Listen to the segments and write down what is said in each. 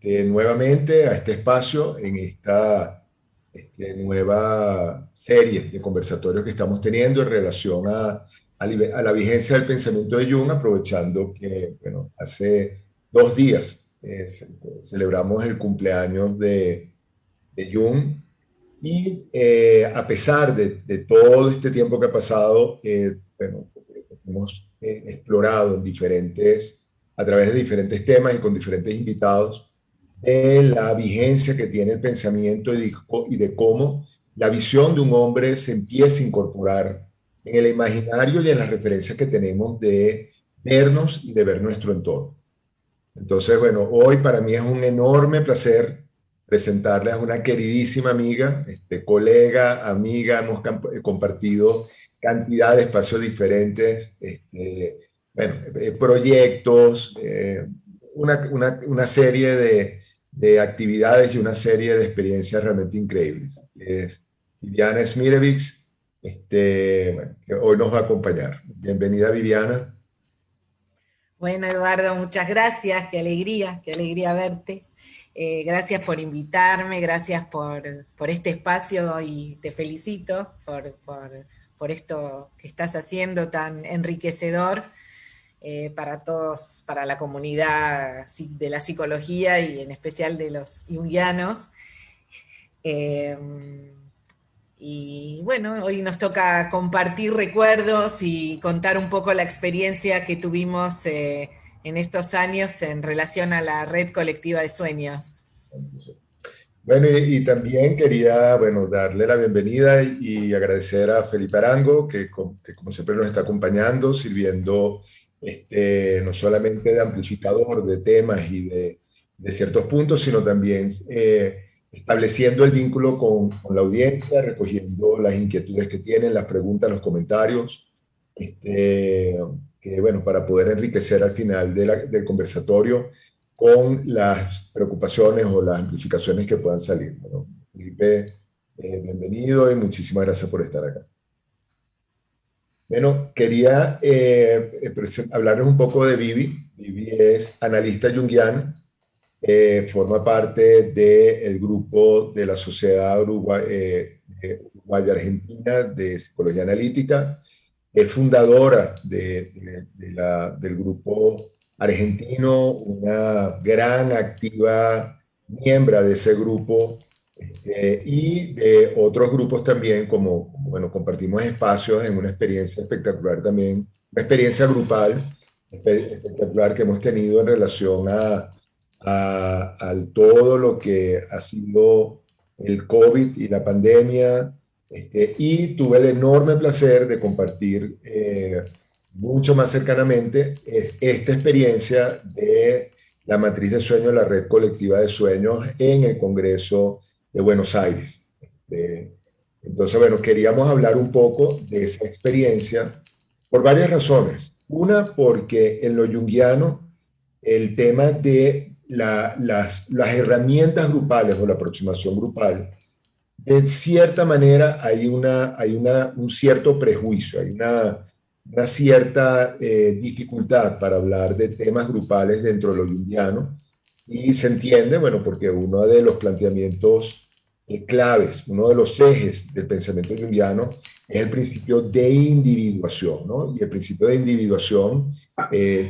nuevamente a este espacio en esta nueva serie de conversatorios que estamos teniendo en relación a la vigencia del pensamiento de Jung, aprovechando que, bueno, hace 2 días celebramos el cumpleaños de Jung y a pesar de todo este tiempo que ha pasado, bueno, hemos explorado a través de diferentes temas y con diferentes invitados, de la vigencia que tiene el pensamiento y de cómo la visión de un hombre se empieza a incorporar en el imaginario y en las referencias que tenemos de vernos y de ver nuestro entorno. Entonces, bueno, hoy para mí es un enorme placer presentarles a una queridísima amiga, colega, amiga, hemos compartido cantidad de espacios diferentes, bueno, proyectos, una serie de actividades y una serie de experiencias realmente increíbles. Es Viviana Smirevics, bueno, que hoy nos va a acompañar. Bienvenida, Viviana. Bueno, Eduardo, muchas gracias, qué alegría verte. Gracias por invitarme, gracias por este espacio y te felicito por esto que estás haciendo tan enriquecedor para todos, para la comunidad de la psicología y en especial de los junguianos. Eh, y bueno, hoy nos toca compartir recuerdos y contar un poco la experiencia que tuvimos en estos años en relación a la red colectiva de sueños. Bueno, y también quería, bueno, darle la bienvenida y agradecer a Felipe Arango, que como siempre nos está acompañando, sirviendo no solamente de amplificador de temas y de ciertos puntos, sino también estableciendo el vínculo con la audiencia, recogiendo las inquietudes que tienen, las preguntas, los comentarios, este, que bueno, para poder enriquecer al final del conversatorio con las preocupaciones o las amplificaciones que puedan salir. Bueno, Felipe, bienvenido y muchísimas gracias por estar acá. Bueno, quería hablarles un poco de Vivi. Vivi es analista junguiana, forma parte del grupo de la Sociedad Uruguaya Argentina de Psicología Analítica, es fundadora del grupo argentino, una gran activa miembro de ese grupo y de otros grupos también, bueno, compartimos espacios en una experiencia espectacular también, una experiencia grupal espectacular que hemos tenido en relación a todo lo que ha sido el COVID y la pandemia, y tuve el enorme placer de compartir mucho más cercanamente esta experiencia de la matriz de sueños, la red colectiva de sueños en el Congreso de Buenos Aires. Entonces, bueno, queríamos hablar un poco de esa experiencia por varias razones. Una, porque en lo junguiano el tema de las herramientas grupales o la aproximación grupal, de cierta manera un cierto prejuicio, hay una cierta dificultad para hablar de temas grupales dentro de lo junguiano y se entiende, bueno, porque uno de los planteamientos claves, uno de los ejes del pensamiento junguiano es el principio de individuación, ¿no? Y el principio de individuación, de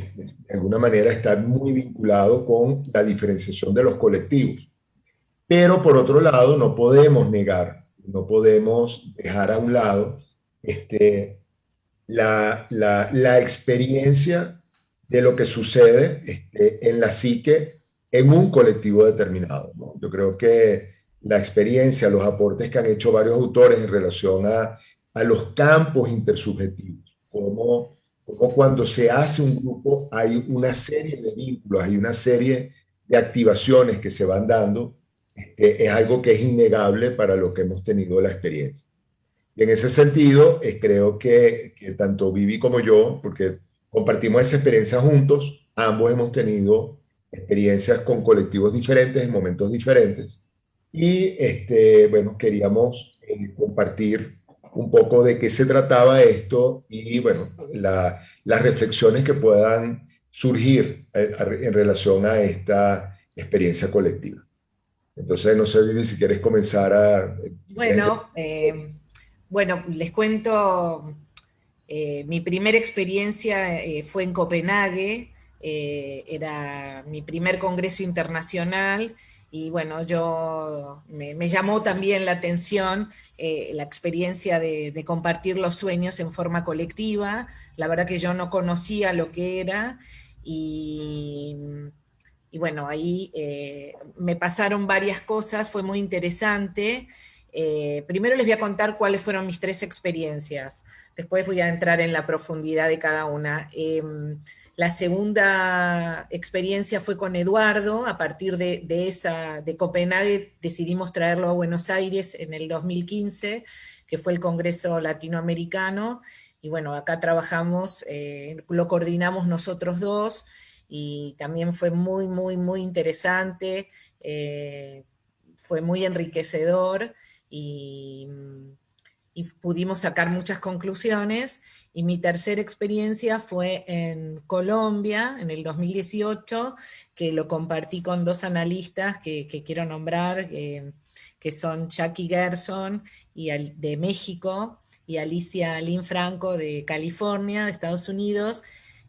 alguna manera, está muy vinculado con la diferenciación de los colectivos. Pero por otro lado, no podemos negar, no podemos dejar a un lado la experiencia de lo que sucede en la psique en un colectivo determinado, ¿no? Yo creo que la experiencia, los aportes que han hecho varios autores en relación a los campos intersubjetivos, como cuando se hace un grupo hay una serie de vínculos, hay una serie de activaciones que se van dando, es algo que es innegable para lo que hemos tenido la experiencia. Y en ese sentido, creo que tanto Vivi como yo, porque compartimos esa experiencia juntos, ambos hemos tenido experiencias con colectivos diferentes en momentos diferentes. Y bueno, queríamos compartir un poco de qué se trataba esto y bueno, las reflexiones que puedan surgir en relación a experiencia colectiva. Entonces, no sé, Vivi, si quieres comenzar a... si quieres- Bueno, bueno, les cuento, mi primera experiencia fue en Copenhague, era mi primer congreso internacional y bueno, me llamó también la atención la experiencia de compartir los sueños en forma colectiva. La verdad que yo no conocía lo que era y, y bueno, ahí me pasaron varias cosas, fue muy interesante. Primero les voy a contar cuáles fueron mis tres experiencias, después voy a entrar en la profundidad de cada una. La segunda experiencia fue con Eduardo, a partir de Copenhague decidimos traerlo a Buenos Aires en el 2015, que fue el Congreso Latinoamericano, y bueno, acá trabajamos, lo coordinamos nosotros dos, y también fue muy, muy, muy interesante, fue muy enriquecedor y, y pudimos sacar muchas conclusiones. Y mi tercera experiencia fue en Colombia, en el 2018, que lo compartí con dos analistas que quiero nombrar, que son Jackie Gerson de México y Alicia Lynn Franco de California, de Estados Unidos,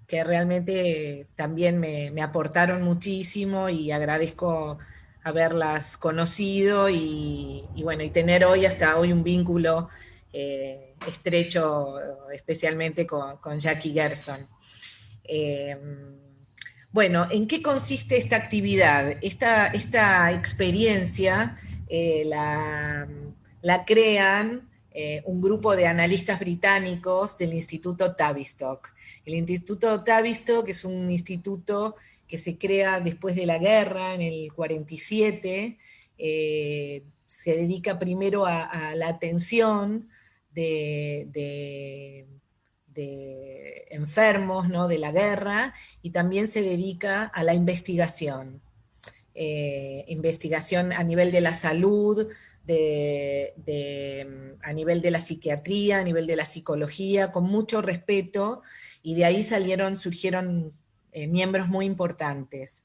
que realmente también me aportaron muchísimo y agradezco haberlas conocido y bueno, y tener hoy hasta hoy un vínculo estrecho, especialmente con Jackie Gerson. Eh, bueno, ¿en qué consiste esta actividad? Esta experiencia la crean un grupo de analistas británicos del Instituto Tavistock. El Instituto Tavistock es un instituto que se crea después de la guerra, en el 47, se dedica primero a la atención de enfermos, ¿no?, de la guerra, y también se dedica a la investigación. Investigación a nivel de la salud, a nivel de la psiquiatría, a nivel de la psicología, con mucho respeto, y de ahí surgieron miembros muy importantes.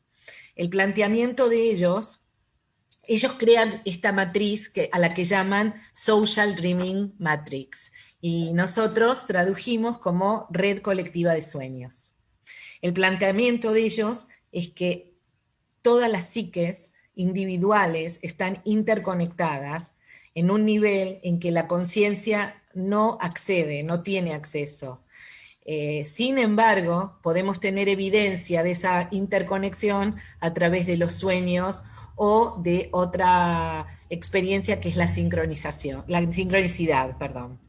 El planteamiento de ellos crean esta matriz a la que llaman Social Dreaming Matrix, y nosotros tradujimos como red colectiva de sueños. El planteamiento de ellos es que todas las psiques individuales están interconectadas en un nivel en que la conciencia no accede, no tiene acceso. Sin embargo, podemos tener evidencia de esa interconexión a través de los sueños o de otra experiencia que es la sincronicidad, perdón,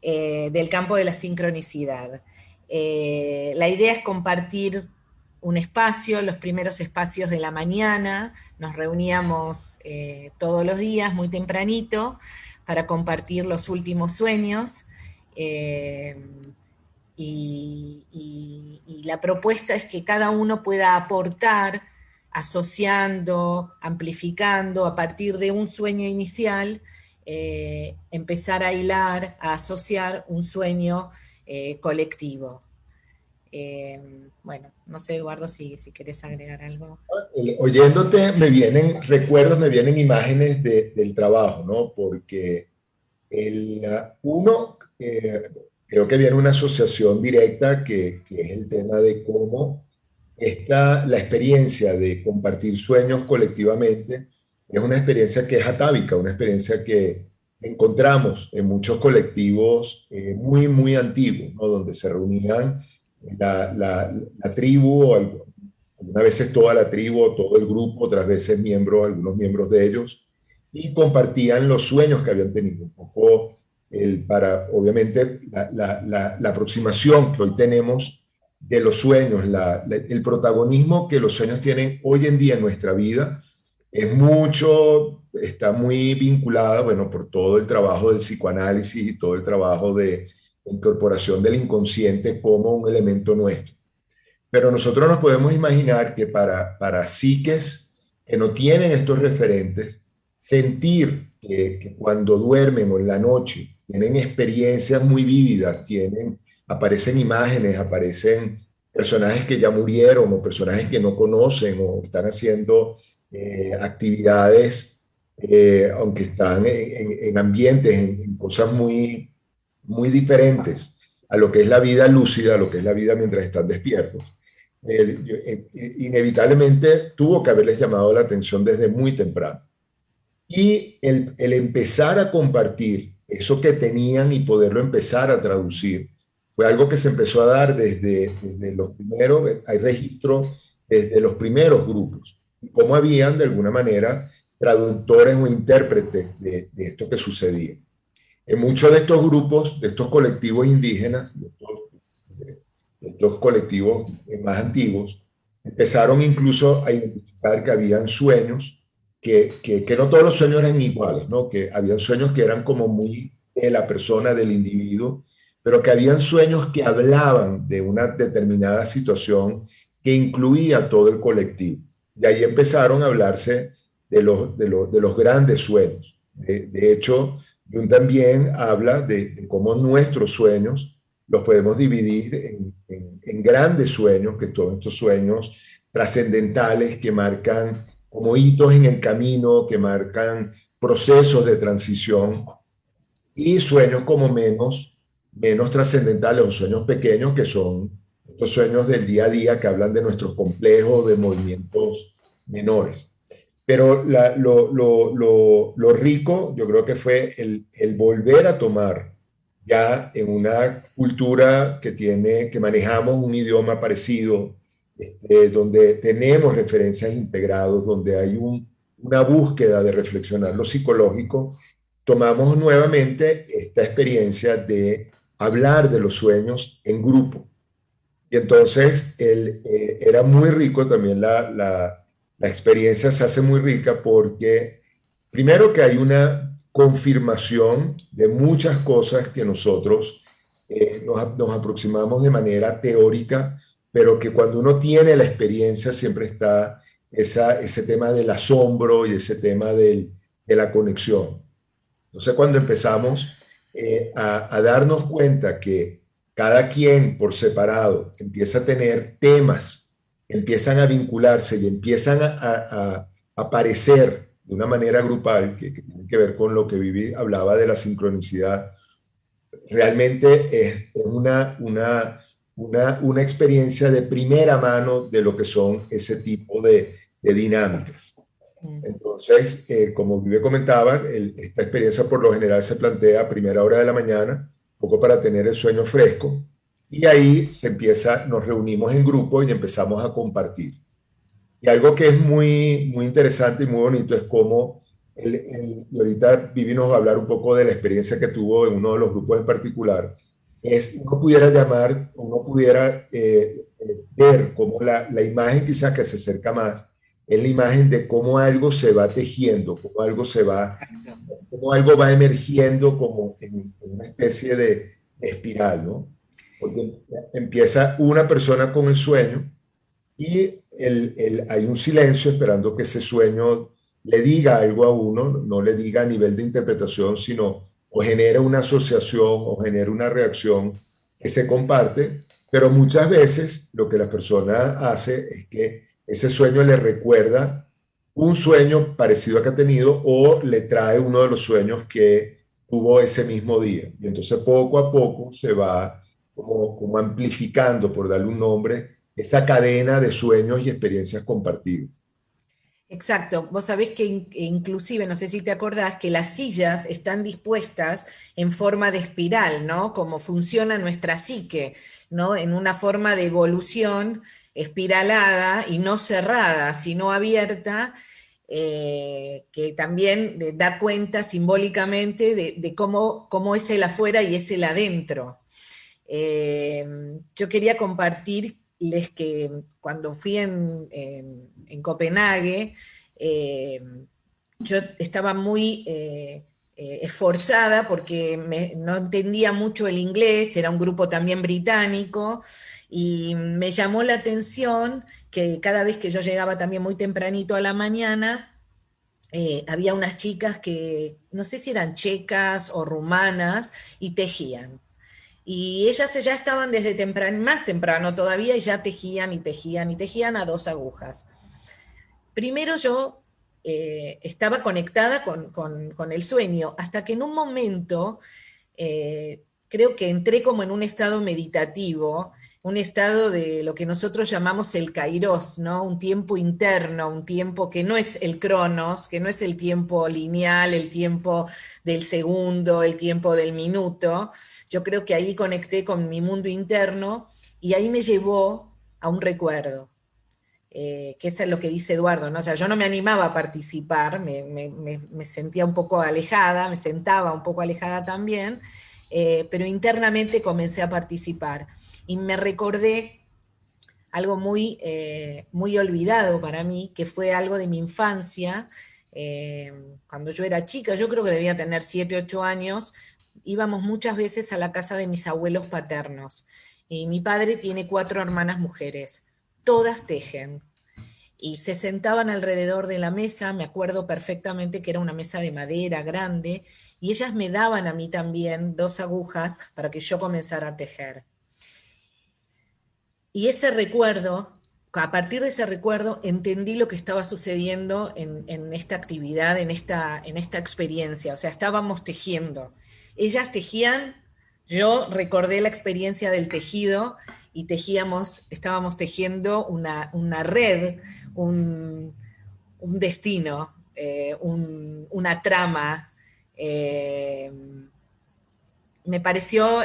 del campo de la sincronicidad. La idea es compartir un espacio, los primeros espacios de la mañana, nos reuníamos todos los días muy tempranito para compartir los últimos sueños. Y la propuesta es que cada uno pueda aportar asociando, amplificando a partir de un sueño inicial, empezar a hilar, a asociar un sueño colectivo. Bueno, no sé, Eduardo, si querés agregar algo. Oyéndote, me vienen recuerdos, me vienen imágenes del trabajo, ¿no? Porque uno, creo que viene una asociación directa que es el tema de cómo la experiencia de compartir sueños colectivamente es una experiencia que es atávica, una experiencia que encontramos en muchos colectivos muy, muy antiguos, ¿no? Donde se reunían la tribu, o algunas veces toda la tribu o todo el grupo, otras veces algunos miembros de ellos, y compartían los sueños que habían tenido. Un poco obviamente, la aproximación que hoy tenemos de los sueños, el protagonismo que los sueños tienen hoy en día en nuestra vida, está muy vinculada, bueno, por todo el trabajo del psicoanálisis y todo el trabajo de incorporación del inconsciente como un elemento nuestro. Pero nosotros nos podemos imaginar que para psiques que no tienen estos referentes, sentir que cuando duermen o en la noche tienen experiencias muy vívidas, aparecen imágenes, aparecen personajes que ya murieron o personajes que no conocen o están haciendo actividades, aunque están en ambientes, en cosas muy, muy diferentes a lo que es la vida lúcida, a lo que es la vida mientras están despiertos. Inevitablemente tuvo que haberles llamado la atención desde muy temprano. Y el empezar a compartir eso que tenían y poderlo empezar a traducir fue algo que se empezó a dar desde los primeros, hay registro desde los primeros grupos, cómo habían de alguna manera traductores o intérpretes de esto que sucedía. En muchos de estos grupos, de estos colectivos indígenas, de estos colectivos más antiguos, empezaron incluso a identificar que habían sueños, que no todos los sueños eran iguales, ¿no? Que habían sueños que eran como muy de la persona, del individuo, pero que habían sueños que hablaban de una determinada situación que incluía a todo el colectivo. Y ahí empezaron a hablarse de los grandes sueños. De hecho, Jung también habla de cómo nuestros sueños los podemos dividir en grandes sueños, que todos estos sueños trascendentales que marcan como hitos en el camino, que marcan procesos de transición, y sueños como menos trascendentales o sueños pequeños, que son estos sueños del día a día que hablan de nuestros complejos, de movimientos menores. Pero lo rico, yo creo que fue el volver a tomar ya en una cultura que manejamos un idioma parecido, donde tenemos referencias integrados, donde hay una búsqueda de reflexionar lo psicológico, tomamos nuevamente esta experiencia de hablar de los sueños en grupo. Y entonces era muy rico también la experiencia se hace muy rica porque primero que hay una confirmación de muchas cosas que nosotros nos aproximamos de manera teórica, pero que cuando uno tiene la experiencia siempre está ese tema del asombro y ese tema de la conexión. Entonces cuando empezamos a darnos cuenta que cada quien por separado empieza a tener temas, empiezan a vincularse y empiezan a aparecer de una manera grupal, que tiene que ver con lo que Vivi hablaba de la sincronicidad, realmente es una experiencia de primera mano de lo que son ese tipo de dinámicas. Entonces, como Vive comentaba, esta experiencia por lo general se plantea a primera hora de la mañana, un poco para tener el sueño fresco, y ahí nos reunimos en grupo y empezamos a compartir. Y algo que es muy, muy interesante y muy bonito es cómo, y ahorita Vivi nos va a hablar un poco de la experiencia que tuvo en uno de los grupos en particular, uno pudiera ver cómo la imagen quizás que se acerca más es la imagen de cómo algo se va tejiendo, cómo algo va emergiendo como en una especie de espiral, ¿no? Porque empieza una persona con el sueño y hay un silencio esperando que ese sueño le diga algo a uno, no le diga a nivel de interpretación, sino o genera una asociación o genera una reacción que se comparte, pero muchas veces lo que la persona hace es que ese sueño le recuerda un sueño parecido a que ha tenido o le trae uno de los sueños que tuvo ese mismo día. Y entonces poco a poco se va como amplificando, por darle un nombre, esa cadena de sueños y experiencias compartidas. Exacto, vos sabés que inclusive, no sé si te acordás, que las sillas están dispuestas en forma de espiral, ¿no? Como funciona nuestra psique, ¿no? En una forma de evolución espiralada y no cerrada, sino abierta, que también da cuenta simbólicamente de cómo es el afuera y es el adentro. Yo quería compartirles que cuando fui en Copenhague, yo estaba muy esforzada porque no entendía mucho el inglés, era un grupo también británico, y me llamó la atención que cada vez que yo llegaba también muy tempranito a la mañana, había unas chicas que no sé si eran checas o rumanas y tejían. Y ellas ya estaban desde temprano, más temprano todavía, y ya tejían y tejían y tejían a 2 agujas. Primero yo estaba conectada con el sueño, hasta que en un momento creo que entré como en un estado meditativo, un estado de lo que nosotros llamamos el kairos, ¿no? Un tiempo interno, un tiempo que no es el cronos, que no es el tiempo lineal, el tiempo del segundo, el tiempo del minuto. Yo creo que ahí conecté con mi mundo interno y ahí me llevó a un recuerdo. Que eso es lo que dice Eduardo, ¿no? O sea, yo no me animaba a participar, me sentía un poco alejada, me sentaba un poco alejada también, pero internamente comencé a participar. Y me recordé algo muy olvidado para mí, que fue algo de mi infancia, cuando yo era chica, yo creo que debía tener 7, 8 años, íbamos muchas veces a la casa de mis abuelos paternos. Y mi padre tiene 4 hermanas mujeres, todas tejen, y se sentaban alrededor de la mesa, me acuerdo perfectamente que era una mesa de madera grande, y ellas me daban a mí también 2 agujas para que yo comenzara a tejer. Y ese recuerdo, a partir de ese recuerdo, entendí lo que estaba sucediendo en esta actividad, en esta experiencia. O sea, estábamos tejiendo. Ellas tejían, yo recordé la experiencia del tejido y estábamos tejiendo una red, un, un destino, una trama. eh, Me pareció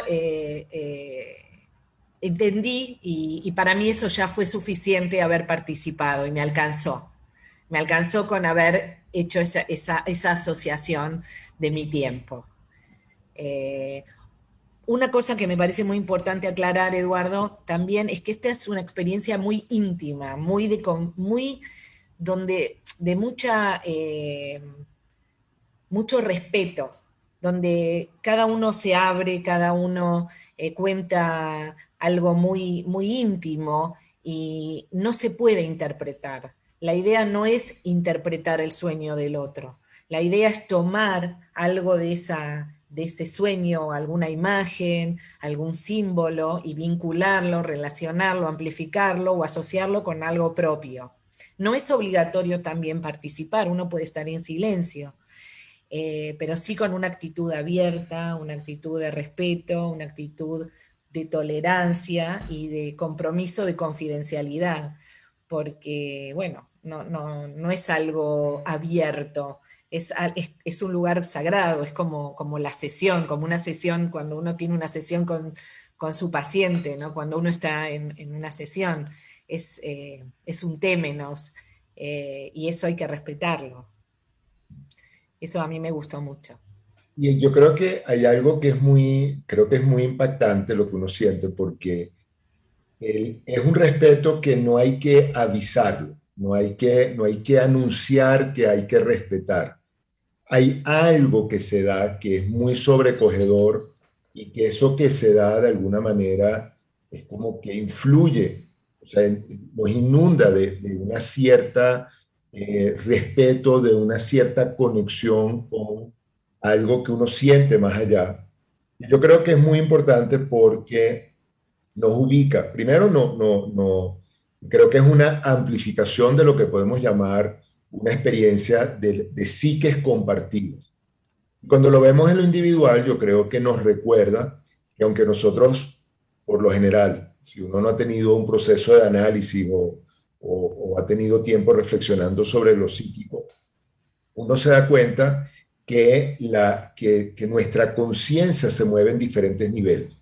entendí y para mí eso ya fue suficiente haber participado y me alcanzó. Me alcanzó con haber hecho esa asociación de mi tiempo. Eh, una cosa que me parece muy importante aclarar, Eduardo, también es que esta es una experiencia muy íntima, muy donde de mucho respeto, donde cada uno se abre, cada uno cuenta algo muy íntimo y no se puede interpretar. La idea no es interpretar el sueño del otro. La idea es tomar algo de ese sueño, alguna imagen, algún símbolo y vincularlo, relacionarlo, amplificarlo o asociarlo con algo propio. No es obligatorio también participar, uno puede estar en silencio, pero sí con una actitud abierta, una actitud de respeto, una actitud de tolerancia y de compromiso de confidencialidad, porque, bueno, no es algo abierto, es un lugar sagrado, es como la sesión, como una sesión, cuando uno tiene una sesión con su paciente, ¿no? Cuando uno está en una sesión, es un témenos, y eso hay que respetarlo. Eso a mí me gustó mucho. Y yo creo que hay algo que es creo que es muy impactante lo que uno siente, porque es un respeto que no hay que avisarlo, no hay que anunciar que hay que respetar. Hay algo que se da que es muy sobrecogedor y que eso que se da de alguna manera es como que influye, o sea, nos inunda de una cierta respeto, de una cierta conexión con algo que uno siente más allá. Y yo creo que es muy importante porque nos ubica. Primero, creo que es una amplificación de lo que podemos llamar una experiencia de psiques compartidas. Cuando lo vemos en lo individual, yo creo que nos recuerda que aunque nosotros, por lo general, si uno no ha tenido un proceso de análisis o ha tenido tiempo reflexionando sobre lo psíquico, uno se da cuenta que nuestra conciencia se mueve en diferentes niveles.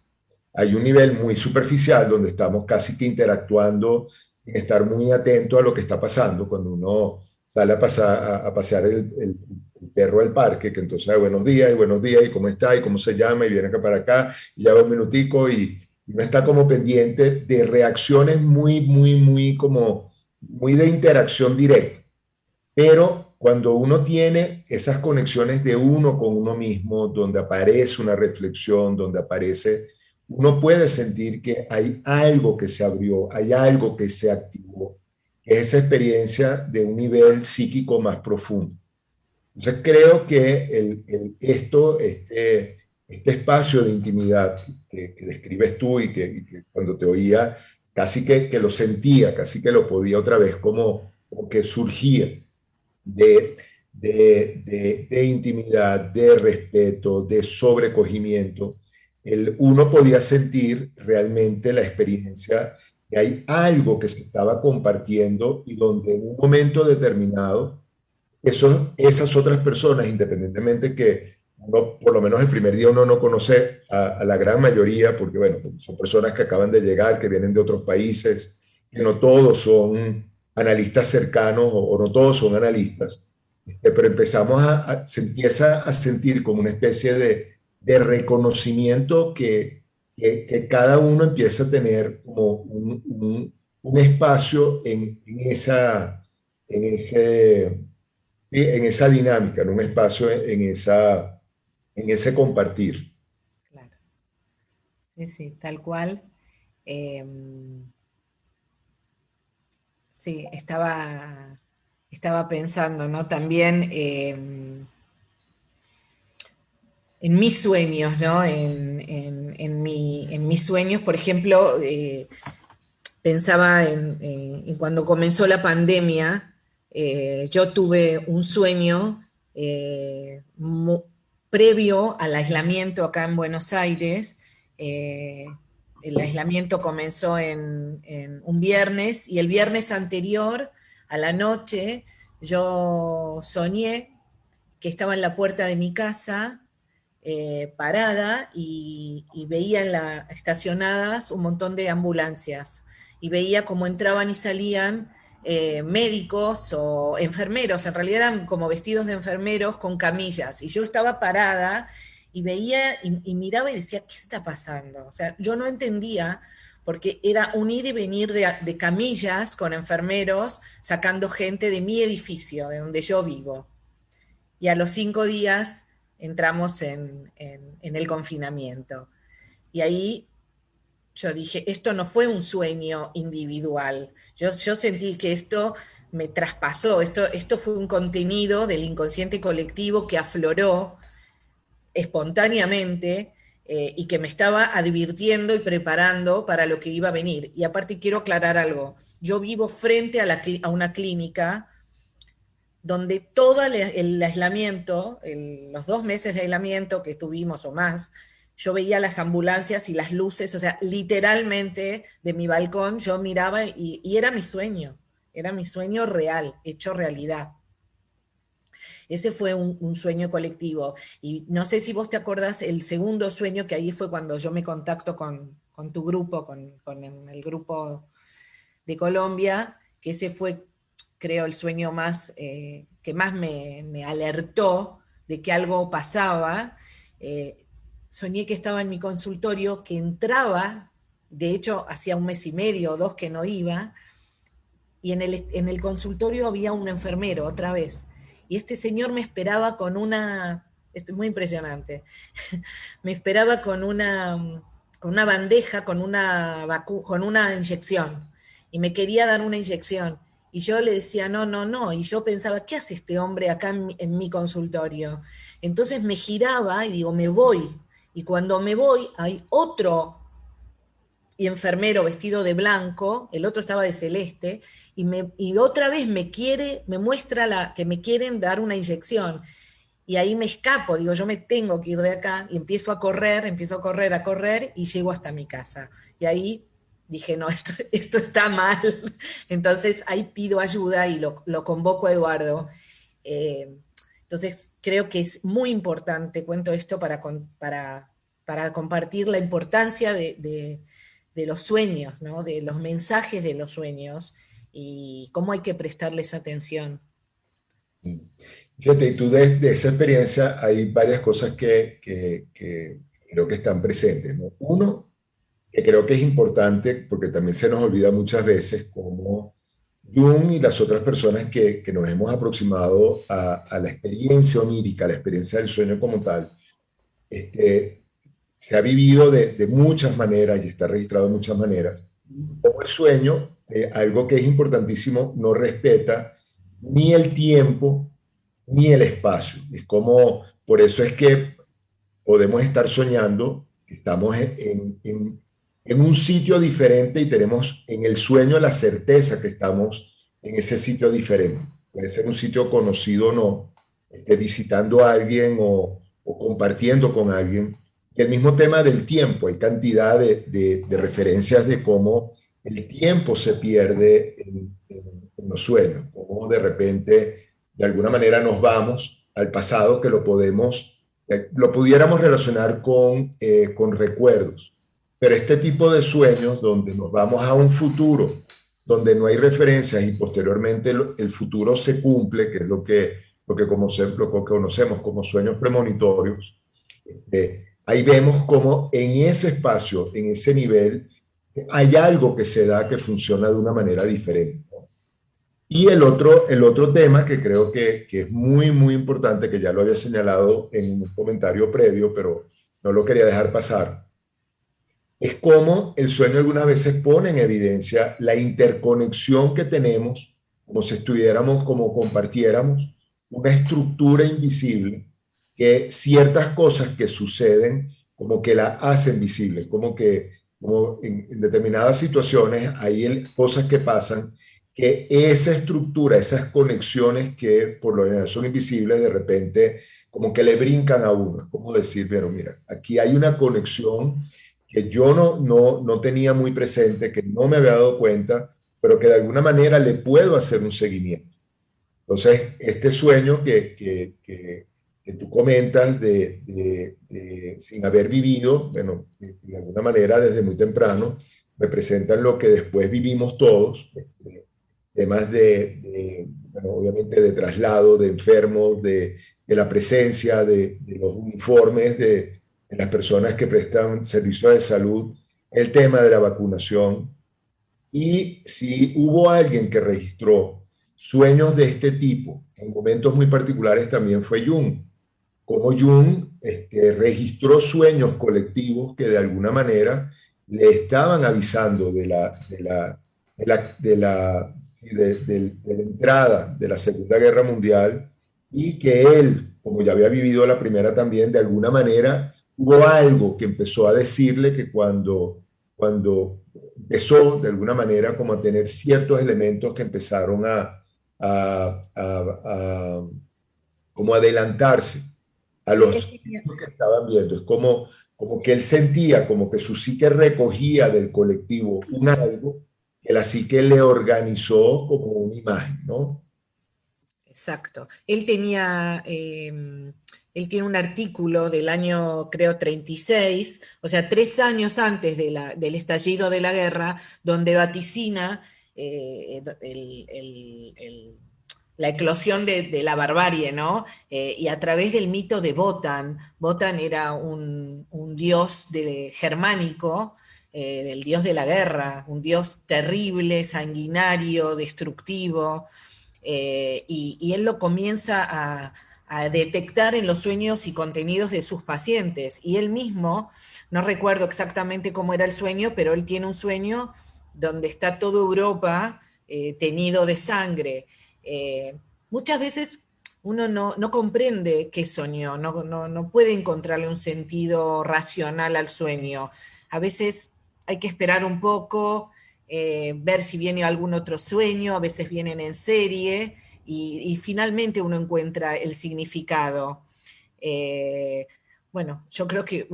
Hay un nivel muy superficial donde estamos casi que interactuando sin estar muy atento a lo que está pasando. Cuando uno sale a pasear el perro del parque, que entonces hay buenos días, y cómo está, y cómo se llama, y viene acá para acá, y ya va un minutico, y uno está como pendiente de reacciones muy como, muy de interacción directa. Pero cuando uno tiene esas conexiones de uno con uno mismo, donde aparece una reflexión, donde aparece, uno puede sentir que hay algo que se abrió, hay algo que se activó, que es esa experiencia de un nivel psíquico más profundo. Entonces creo que este espacio de intimidad que describes tú y que cuando te oía casi que lo sentía, casi que lo podía otra vez como que surgía de, de intimidad, de respeto, de sobrecogimiento, uno podía sentir realmente la experiencia que hay algo que se estaba compartiendo y donde en un momento determinado, esas otras personas, independientemente que uno, por lo menos el primer día uno no conoce a la gran mayoría, porque bueno, son personas que acaban de llegar, que vienen de otros países, que no todos son analistas cercanos o no todos son analistas, pero empezamos se empieza a sentir como una especie de reconocimiento que cada uno empieza a tener como un espacio en, ese, en esa dinámica, en un espacio en ese compartir. Claro. Sí, sí, tal cual. Eh, sí, estaba pensando, ¿no? También en mis sueños, ¿no? En mis sueños, por ejemplo, pensaba en cuando comenzó la pandemia, yo tuve un sueño previo al aislamiento acá en Buenos Aires. eh, el aislamiento comenzó en un viernes y el viernes anterior a la noche yo soñé que estaba en la puerta de mi casa parada y veía estacionadas un montón de ambulancias y veía cómo entraban y salían médicos o enfermeros, en realidad eran como vestidos de enfermeros con camillas, y yo estaba parada y veía y miraba y decía, ¿qué está pasando? O sea, yo no entendía porque era un ir y venir de camillas con enfermeros sacando gente de mi edificio, de donde yo vivo. Y a los 5 días entramos en el confinamiento. Y ahí yo dije, esto no fue un sueño individual. Yo sentí que esto me traspasó, esto fue un contenido del inconsciente colectivo que afloró espontáneamente y que me estaba advirtiendo y preparando para lo que iba a venir. Y aparte quiero aclarar algo, yo vivo frente a una clínica donde todo el aislamiento, los 2 meses de aislamiento que tuvimos o más, yo veía las ambulancias y las luces, o sea, literalmente de mi balcón yo miraba y era mi sueño real, hecho realidad. Ese fue un sueño colectivo. Y no sé si vos te acordás, el segundo sueño, que ahí fue cuando yo me contacto con tu grupo, con el grupo de Colombia, que ese fue, creo, el sueño más, que más me alertó de que algo pasaba. Soñé que estaba en mi consultorio, que entraba, de hecho, hacía 1 mes y medio o 2 que no iba, y en el consultorio había un enfermero otra vez. Y este señor me esperaba con esto es muy impresionante, me esperaba con una bandeja, con una inyección, y me quería dar una inyección. Y yo le decía, no, no, no. Y yo pensaba, ¿qué hace este hombre acá en mi consultorio? Entonces me giraba y digo, me voy. Y cuando me voy, hay otro y enfermero vestido de blanco, el otro estaba de celeste, y otra vez me muestra que me quieren dar una inyección. Y ahí me escapo, digo, yo me tengo que ir de acá, y empiezo a correr, y llego hasta mi casa. Y ahí dije, no, esto está mal. Entonces ahí pido ayuda y lo convoco a Eduardo. Eh, entonces creo que es muy importante, cuento esto para compartir la importancia de los sueños, ¿no? De los mensajes de los sueños y cómo hay que prestarles atención. Fíjate, y tú de esa experiencia hay varias cosas que creo que están presentes, ¿no? Uno, que creo que es importante, porque también se nos olvida muchas veces, como Jung y las otras personas que nos hemos aproximado a la experiencia onírica, a la experiencia del sueño como tal, este, se ha vivido de muchas maneras y está registrado de muchas maneras. Como el sueño, algo que es importantísimo, no respeta ni el tiempo ni el espacio. Es como, por eso es que podemos estar soñando que estamos en un sitio diferente y tenemos en el sueño la certeza que estamos en ese sitio diferente. Puede ser un sitio conocido o no, visitando a alguien o compartiendo con alguien. Y el mismo tema del tiempo, hay cantidad de referencias de cómo el tiempo se pierde en los sueños, cómo de repente, de alguna manera nos vamos al pasado que lo pudiéramos relacionar con recuerdos. Pero este tipo de sueños donde nos vamos a un futuro, donde no hay referencias y posteriormente el futuro se cumple, que es lo que conocemos como sueños premonitorios, ahí vemos como en ese espacio, en ese nivel, hay algo que se da que funciona de una manera diferente. Y el otro tema que creo que es muy, muy importante, que ya lo había señalado en un comentario previo, pero no lo quería dejar pasar, es cómo el sueño algunas veces pone en evidencia la interconexión que tenemos, como si estuviéramos, como compartiéramos, una estructura invisible que ciertas cosas que suceden como que la hacen visible, como en determinadas situaciones hay cosas que pasan que esa estructura, esas conexiones que por lo general son invisibles, de repente como que le brincan a uno. Es como decir, pero mira, aquí hay una conexión que yo no tenía muy presente, que no me había dado cuenta, pero que de alguna manera le puedo hacer un seguimiento. Entonces, este sueño que tú comentas sin haber vivido, bueno, de alguna manera desde muy temprano, representan lo que después vivimos todos, temas bueno, obviamente de traslado, de enfermos, de la presencia, de los uniformes, de las personas que prestan servicios de salud, el tema de la vacunación. Y si hubo alguien que registró sueños de este tipo en momentos muy particulares, también fue Jung. Como Jung registró sueños colectivos que de alguna manera le estaban avisando de la entrada de la Segunda Guerra Mundial, y que él, como ya había vivido la primera también, de alguna manera hubo algo que empezó a decirle que cuando empezó de alguna manera como a tener ciertos elementos que empezaron a como adelantarse a Sí, los que estaban viendo. Es como que él sentía, como que su psique recogía del colectivo un algo que la psique le organizó como una imagen, ¿no? exacto. Él tiene un artículo del año, creo, 36, o sea, 3 años antes del estallido de la guerra, donde vaticina la eclosión de la barbarie, ¿no? Y a través del mito de Wotan. Wotan era un dios germánico, el dios de la guerra, un dios terrible, sanguinario, destructivo, y él lo comienza a detectar en los sueños y contenidos de sus pacientes. Y él mismo, no recuerdo exactamente cómo era el sueño, pero él tiene un sueño donde está toda Europa teñido de sangre. Muchas veces uno no comprende qué soñó, no puede encontrarle un sentido racional al sueño. A veces hay que esperar un poco, ver si viene algún otro sueño, a veces vienen en serie y finalmente uno encuentra el significado. Eh, bueno, yo creo que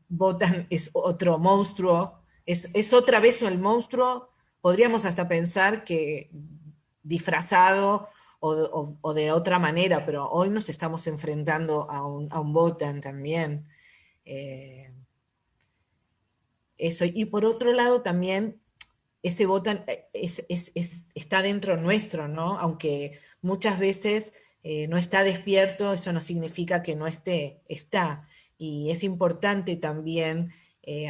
Botan es otro monstruo, es otra vez el monstruo, podríamos hasta pensar que disfrazado o de otra manera, pero hoy nos estamos enfrentando a un Botan también. Eh, Eso. Y por otro lado también ese Botan está dentro nuestro, ¿no? Aunque muchas veces no está despierto, eso no significa que no esté, está. Y es importante también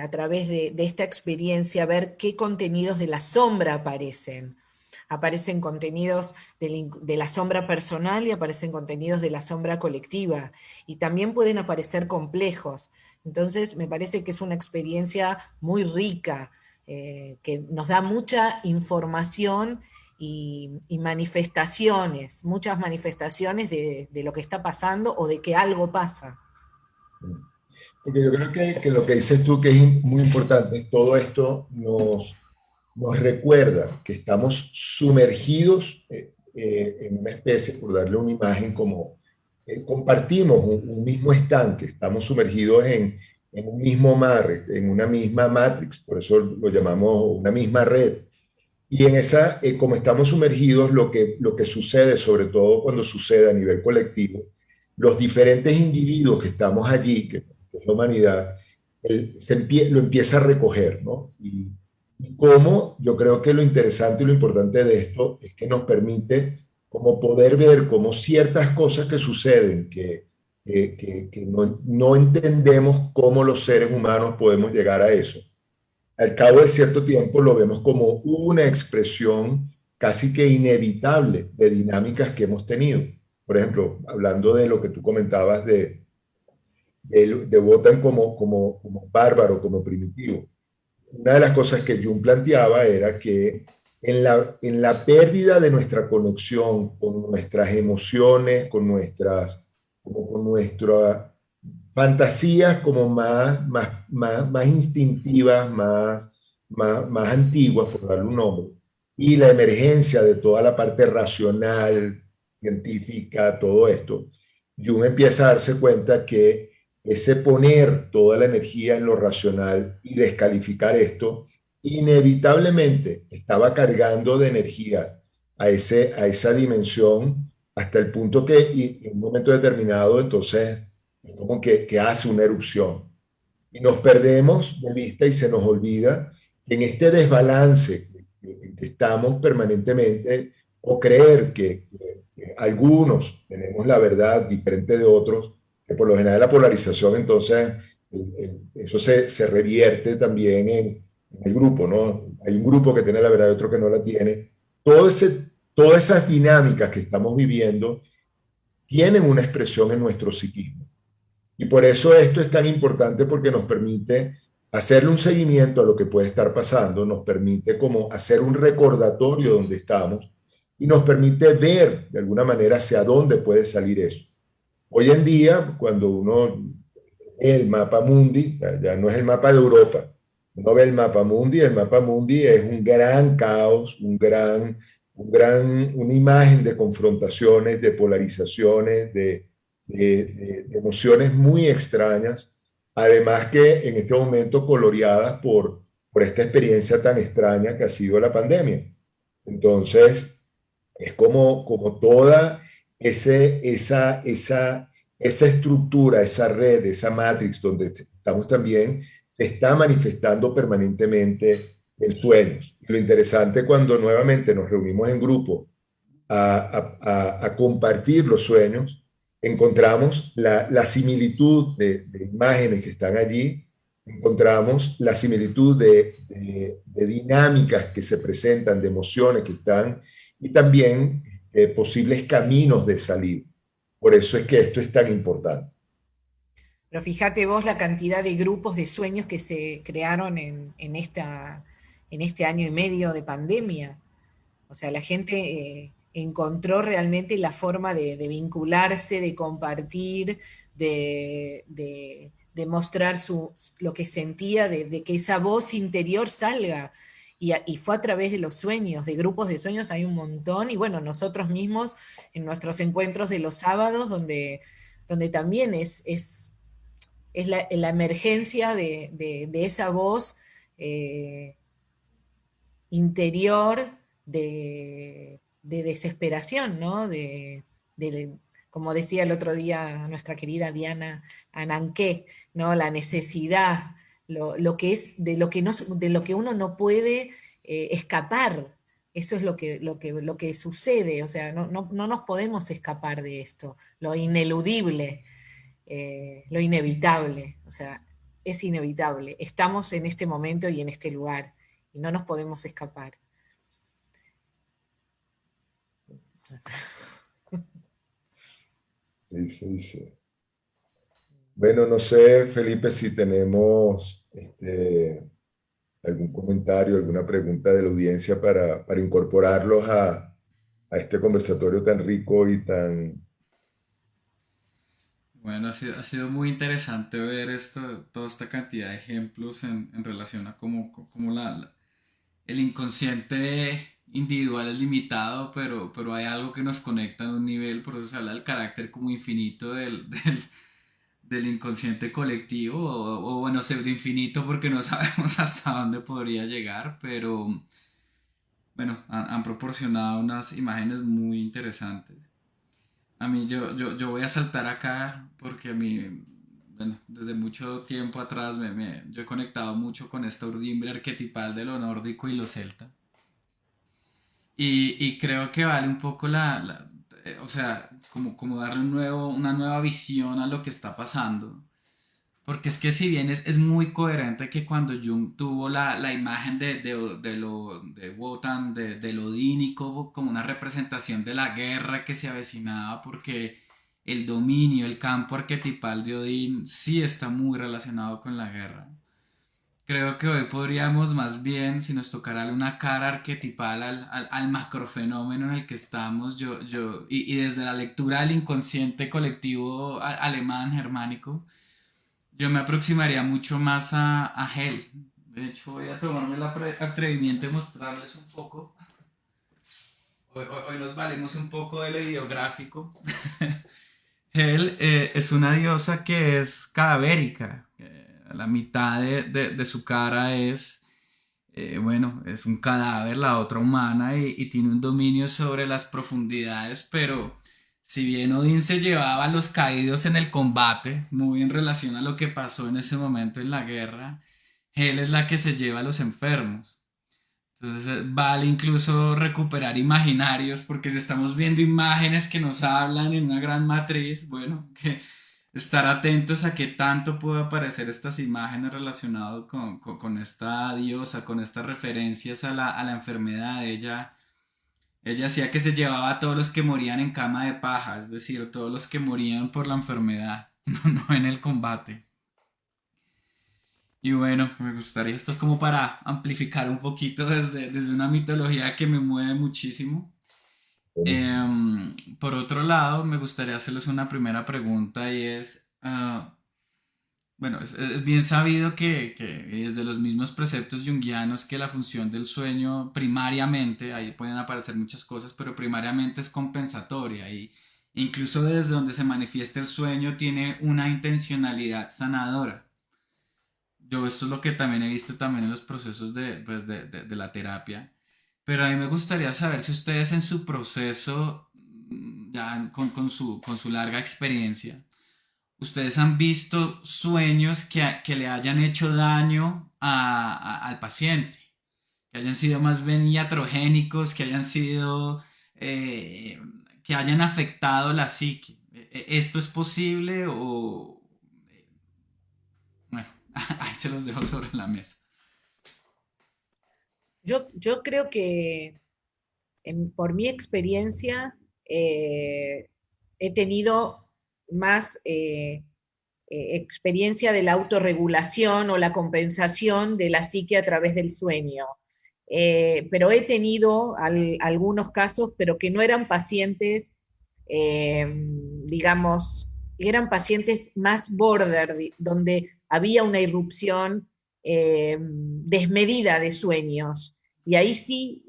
a través de esta experiencia ver qué contenidos de la sombra aparecen. Aparecen contenidos de la sombra personal y aparecen contenidos de la sombra colectiva. Y también pueden aparecer complejos. Entonces, me parece que es una experiencia muy rica, que nos da mucha información y manifestaciones, muchas manifestaciones de lo que está pasando o de que algo pasa. Porque yo creo que lo que dices tú que es muy importante, todo esto nos recuerda que estamos sumergidos en una especie, por darle una imagen, como compartimos un mismo estanque, estamos sumergidos en un mismo mar, en una misma matrix, por eso lo llamamos una misma red. Y en esa, como estamos sumergidos, lo que sucede, sobre todo cuando sucede a nivel colectivo, los diferentes individuos que estamos allí, que es la humanidad, lo empieza a recoger, ¿no? Y cómo yo creo que lo interesante y lo importante de esto es que nos permite como poder ver cómo ciertas cosas que suceden, que no entendemos cómo los seres humanos podemos llegar a eso, al cabo de cierto tiempo lo vemos como una expresión casi que inevitable de dinámicas que hemos tenido. Por ejemplo, hablando de lo que tú comentabas de Wotan como bárbaro, como primitivo. Una de las cosas que Jung planteaba era que en la pérdida de nuestra conexión con nuestras emociones, con nuestra fantasías como más instintivas, más antiguas, por darle un nombre, y la emergencia de toda la parte racional, científica, todo esto, Jung empieza a darse cuenta que ese poner toda la energía en lo racional y descalificar esto, inevitablemente estaba cargando de energía a esa dimensión hasta el punto que y en un momento determinado entonces es como que hace una erupción. Y nos perdemos de vista y se nos olvida que en este desbalance que estamos permanentemente, o creer que algunos tenemos la verdad diferente de otros, que por lo general la polarización, entonces eso se revierte también en el grupo, ¿no? Hay un grupo que tiene la verdad y otro que no la tiene. Todo ese, todas esas dinámicas que estamos viviendo tienen una expresión en nuestro psiquismo. Y por eso esto es tan importante porque nos permite hacerle un seguimiento a lo que puede estar pasando, nos permite como hacer un recordatorio donde estamos y nos permite ver de alguna manera hacia dónde puede salir eso. Hoy en día, cuando uno el mapa mundi, ya no es el mapa de Europa, uno ve el mapa mundi es un gran caos, una imagen de confrontaciones, de polarizaciones, de emociones muy extrañas, además que en este momento coloreadas por esta experiencia tan extraña que ha sido la pandemia. Entonces, es como toda esa estructura, esa red, esa matrix donde estamos también, se está manifestando permanentemente en sueños. Y lo interesante cuando nuevamente nos reunimos en grupo a compartir los sueños, encontramos la similitud de imágenes que están allí, encontramos la similitud de dinámicas que se presentan, de emociones que están, y también posibles caminos de salir. Por eso es que esto es tan importante. Pero fíjate vos la cantidad de grupos de sueños que se crearon en este año y medio de pandemia. O sea, la gente encontró realmente la forma de vincularse, de compartir, de mostrar lo que sentía, de que esa voz interior salga. Y fue a través de los sueños, de grupos de sueños hay un montón. Y bueno, nosotros mismos en nuestros encuentros de los sábados, donde también es la emergencia de esa voz interior de desesperación, ¿no? Como decía el otro día nuestra querida Diana Ananqué, ¿no? La necesidad, lo que es, de lo que uno no puede escapar. Eso es lo que sucede, o sea, no nos podemos escapar de esto, lo ineludible, lo inevitable, o sea, es inevitable. Estamos en este momento y en este lugar y no nos podemos escapar. Sí, sí, sí. Bueno, no sé, Felipe, si tenemos algún comentario, alguna pregunta de la audiencia para incorporarlos a este conversatorio tan rico y tan... Bueno, ha sido muy interesante ver esto, toda esta cantidad de ejemplos en relación a cómo el inconsciente individual es limitado, pero hay algo que nos conecta en un nivel, por eso se habla del carácter como infinito del inconsciente colectivo, o bueno, pseudo infinito porque no sabemos hasta dónde podría llegar, pero bueno, han proporcionado unas imágenes muy interesantes. A mí yo voy a saltar acá porque a mí, bueno, desde mucho tiempo atrás yo he conectado mucho con esta urdimbre arquetipal de lo nórdico y lo celta. Y creo que vale un poco o sea, como darle una nueva visión a lo que está pasando. Porque es que si bien es muy coherente que cuando Jung tuvo la imagen de Wotan, del odínico, como una representación de la guerra que se avecinaba, porque el dominio, el campo arquetipal de Odín sí está muy relacionado con la guerra. Creo que hoy podríamos más bien, si nos tocara una cara arquetipal al macrofenómeno en el que estamos, y desde la lectura del inconsciente colectivo alemán, germánico, yo me aproximaría mucho más a Hell. De hecho, voy a tomarme el atrevimiento de mostrarles un poco. Hoy nos valemos un poco de lo ideográfico. Hel es una diosa que es cadavérica. La mitad de su cara es, bueno, es un cadáver, la otra humana, y tiene un dominio sobre las profundidades, pero si bien Odín se llevaba a los caídos en el combate, muy en relación a lo que pasó en ese momento en la guerra, Hel es la que se lleva a los enfermos. Entonces vale incluso recuperar imaginarios, porque si estamos viendo imágenes que nos hablan en una gran matriz, bueno, que estar atentos a qué tanto puede aparecer estas imágenes relacionadas con esta diosa, con estas referencias a la enfermedad. Ella hacía que se llevaba a todos los que morían en cama de paja, es decir, todos los que morían por la enfermedad, no en el combate. Y bueno, me gustaría, esto es como para amplificar un poquito desde una mitología que me mueve muchísimo. Buenísimo. Por otro lado, me gustaría hacerles una primera pregunta y es, bueno, es bien sabido que desde los mismos preceptos junguianos que la función del sueño primariamente, ahí pueden aparecer muchas cosas, pero primariamente es compensatoria y incluso desde donde se manifiesta el sueño tiene una intencionalidad sanadora. Yo esto es lo que también he visto también en los procesos pues, de la terapia. Pero a mí me gustaría saber si ustedes en su proceso, ya con su larga experiencia, ustedes han visto sueños que le hayan hecho daño al paciente, que hayan sido más bien iatrogénicos, que hayan sido, que hayan afectado la psique. ¿Esto es posible o, bueno, ahí se los dejo sobre la mesa? Yo creo que por mi experiencia he tenido más experiencia de la autorregulación o la compensación de la psique a través del sueño. Pero he tenido algunos casos, pero que no eran pacientes, eh, digamos, eran pacientes más border, donde había una irrupción desmedida de sueños. Y ahí sí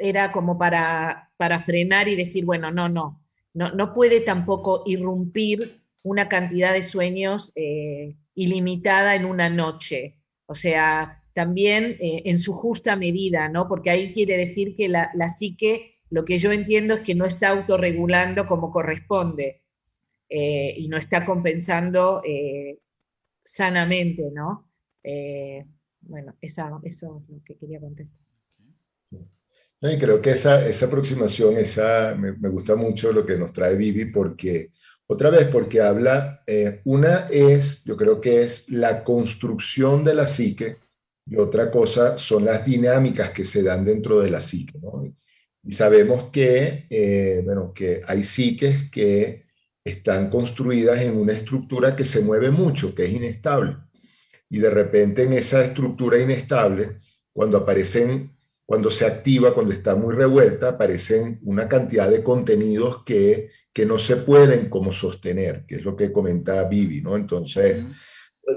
era como para frenar y decir, bueno, no puede tampoco irrumpir una cantidad de sueños ilimitada en una noche. O sea, también en su justa medida, ¿no? Porque ahí quiere decir que la psique, lo que yo entiendo es que no está autorregulando como corresponde y no está compensando sanamente, ¿no? Eh, bueno, eso es lo que quería contestar. No, y creo que esa aproximación, me gusta mucho lo que nos trae Vivi, porque, otra vez, porque habla, una es, yo creo que es la construcción de la psique, y otra cosa son las dinámicas que se dan dentro de la psique, ¿no? Y sabemos que, bueno, que hay psiques que están construidas en una estructura que se mueve mucho, que es inestable. Y de repente en esa estructura inestable, cuando aparecen, cuando se activa, cuando está muy revuelta, aparecen una cantidad de contenidos que que no se pueden como sostener, que es lo que comenta Vivi, ¿no? Entonces, Ujú.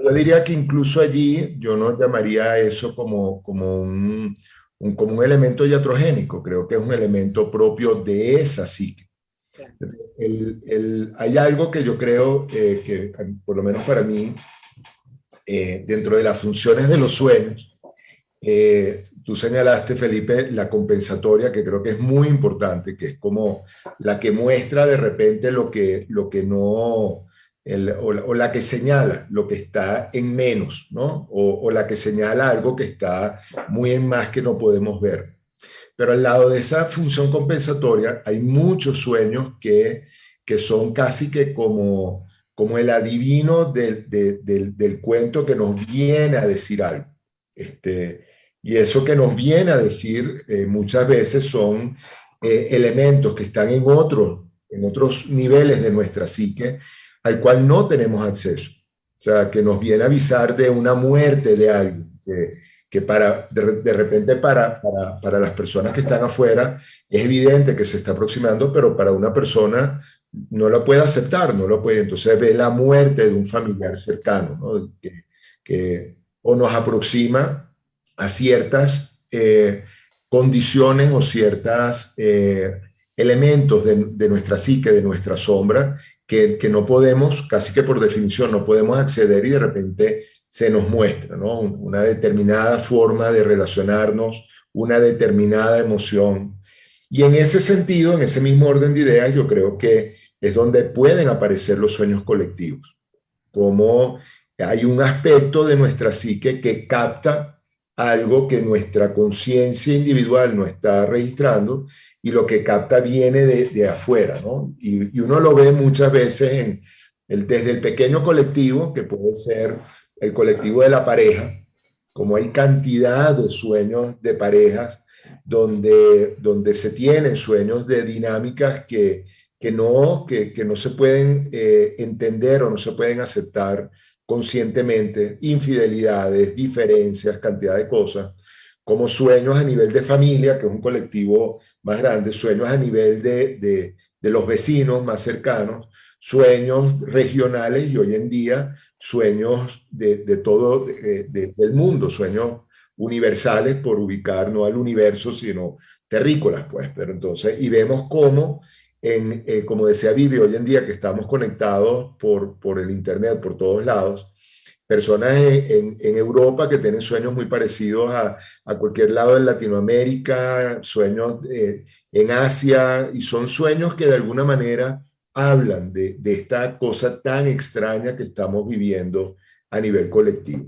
yo diría que incluso allí yo no llamaría a eso como un elemento iatrogénico, creo que es un elemento propio de esa psique. Hay algo que yo creo que, por lo menos para mí, dentro de las funciones de los sueños, tú señalaste, Felipe, la compensatoria, que creo que es muy importante, que es como la que muestra de repente lo que no, o la que señala lo que está en menos, ¿no? O la que señala algo que está muy en más que no podemos ver. Pero al lado de esa función compensatoria hay muchos sueños que son casi que como el adivino del cuento que nos viene a decir algo. Este, y eso que nos viene a decir muchas veces son elementos que están en otros niveles de nuestra psique al cual no tenemos acceso. O sea, que nos viene a avisar de una muerte de alguien, que de repente para las personas que están afuera es evidente que se está aproximando, pero para una persona no lo puede aceptar, no lo puede. Entonces ve la muerte de un familiar cercano, ¿no? O nos aproxima a ciertas condiciones o ciertos elementos de nuestra psique, de nuestra sombra, que no podemos, casi que por definición, no podemos acceder y de repente se nos muestra, ¿no? Una determinada forma de relacionarnos, una determinada emoción. Y en ese sentido, en ese mismo orden de ideas, yo creo que es donde pueden aparecer los sueños colectivos, como hay un aspecto de nuestra psique que capta algo que nuestra conciencia individual no está registrando y lo que capta viene de afuera, ¿no? Y uno lo ve muchas veces desde el pequeño colectivo, que puede ser el colectivo de la pareja, como hay cantidad de sueños de parejas donde se tienen sueños de dinámicas que no se pueden entender o no se pueden aceptar conscientemente, infidelidades, diferencias, cantidad de cosas, como sueños a nivel de familia, que es un colectivo más grande, sueños a nivel de los vecinos más cercanos, sueños regionales y hoy en día sueños de todo del mundo, sueños universales por ubicar no al universo, sino terrícolas, pues. Pero entonces, y vemos cómo, como decía Vivi, hoy en día que estamos conectados por el Internet, por todos lados, personas en Europa que tienen sueños muy parecidos a cualquier lado de Latinoamérica, sueños en Asia, y son sueños que de alguna manera hablan de esta cosa tan extraña que estamos viviendo a nivel colectivo.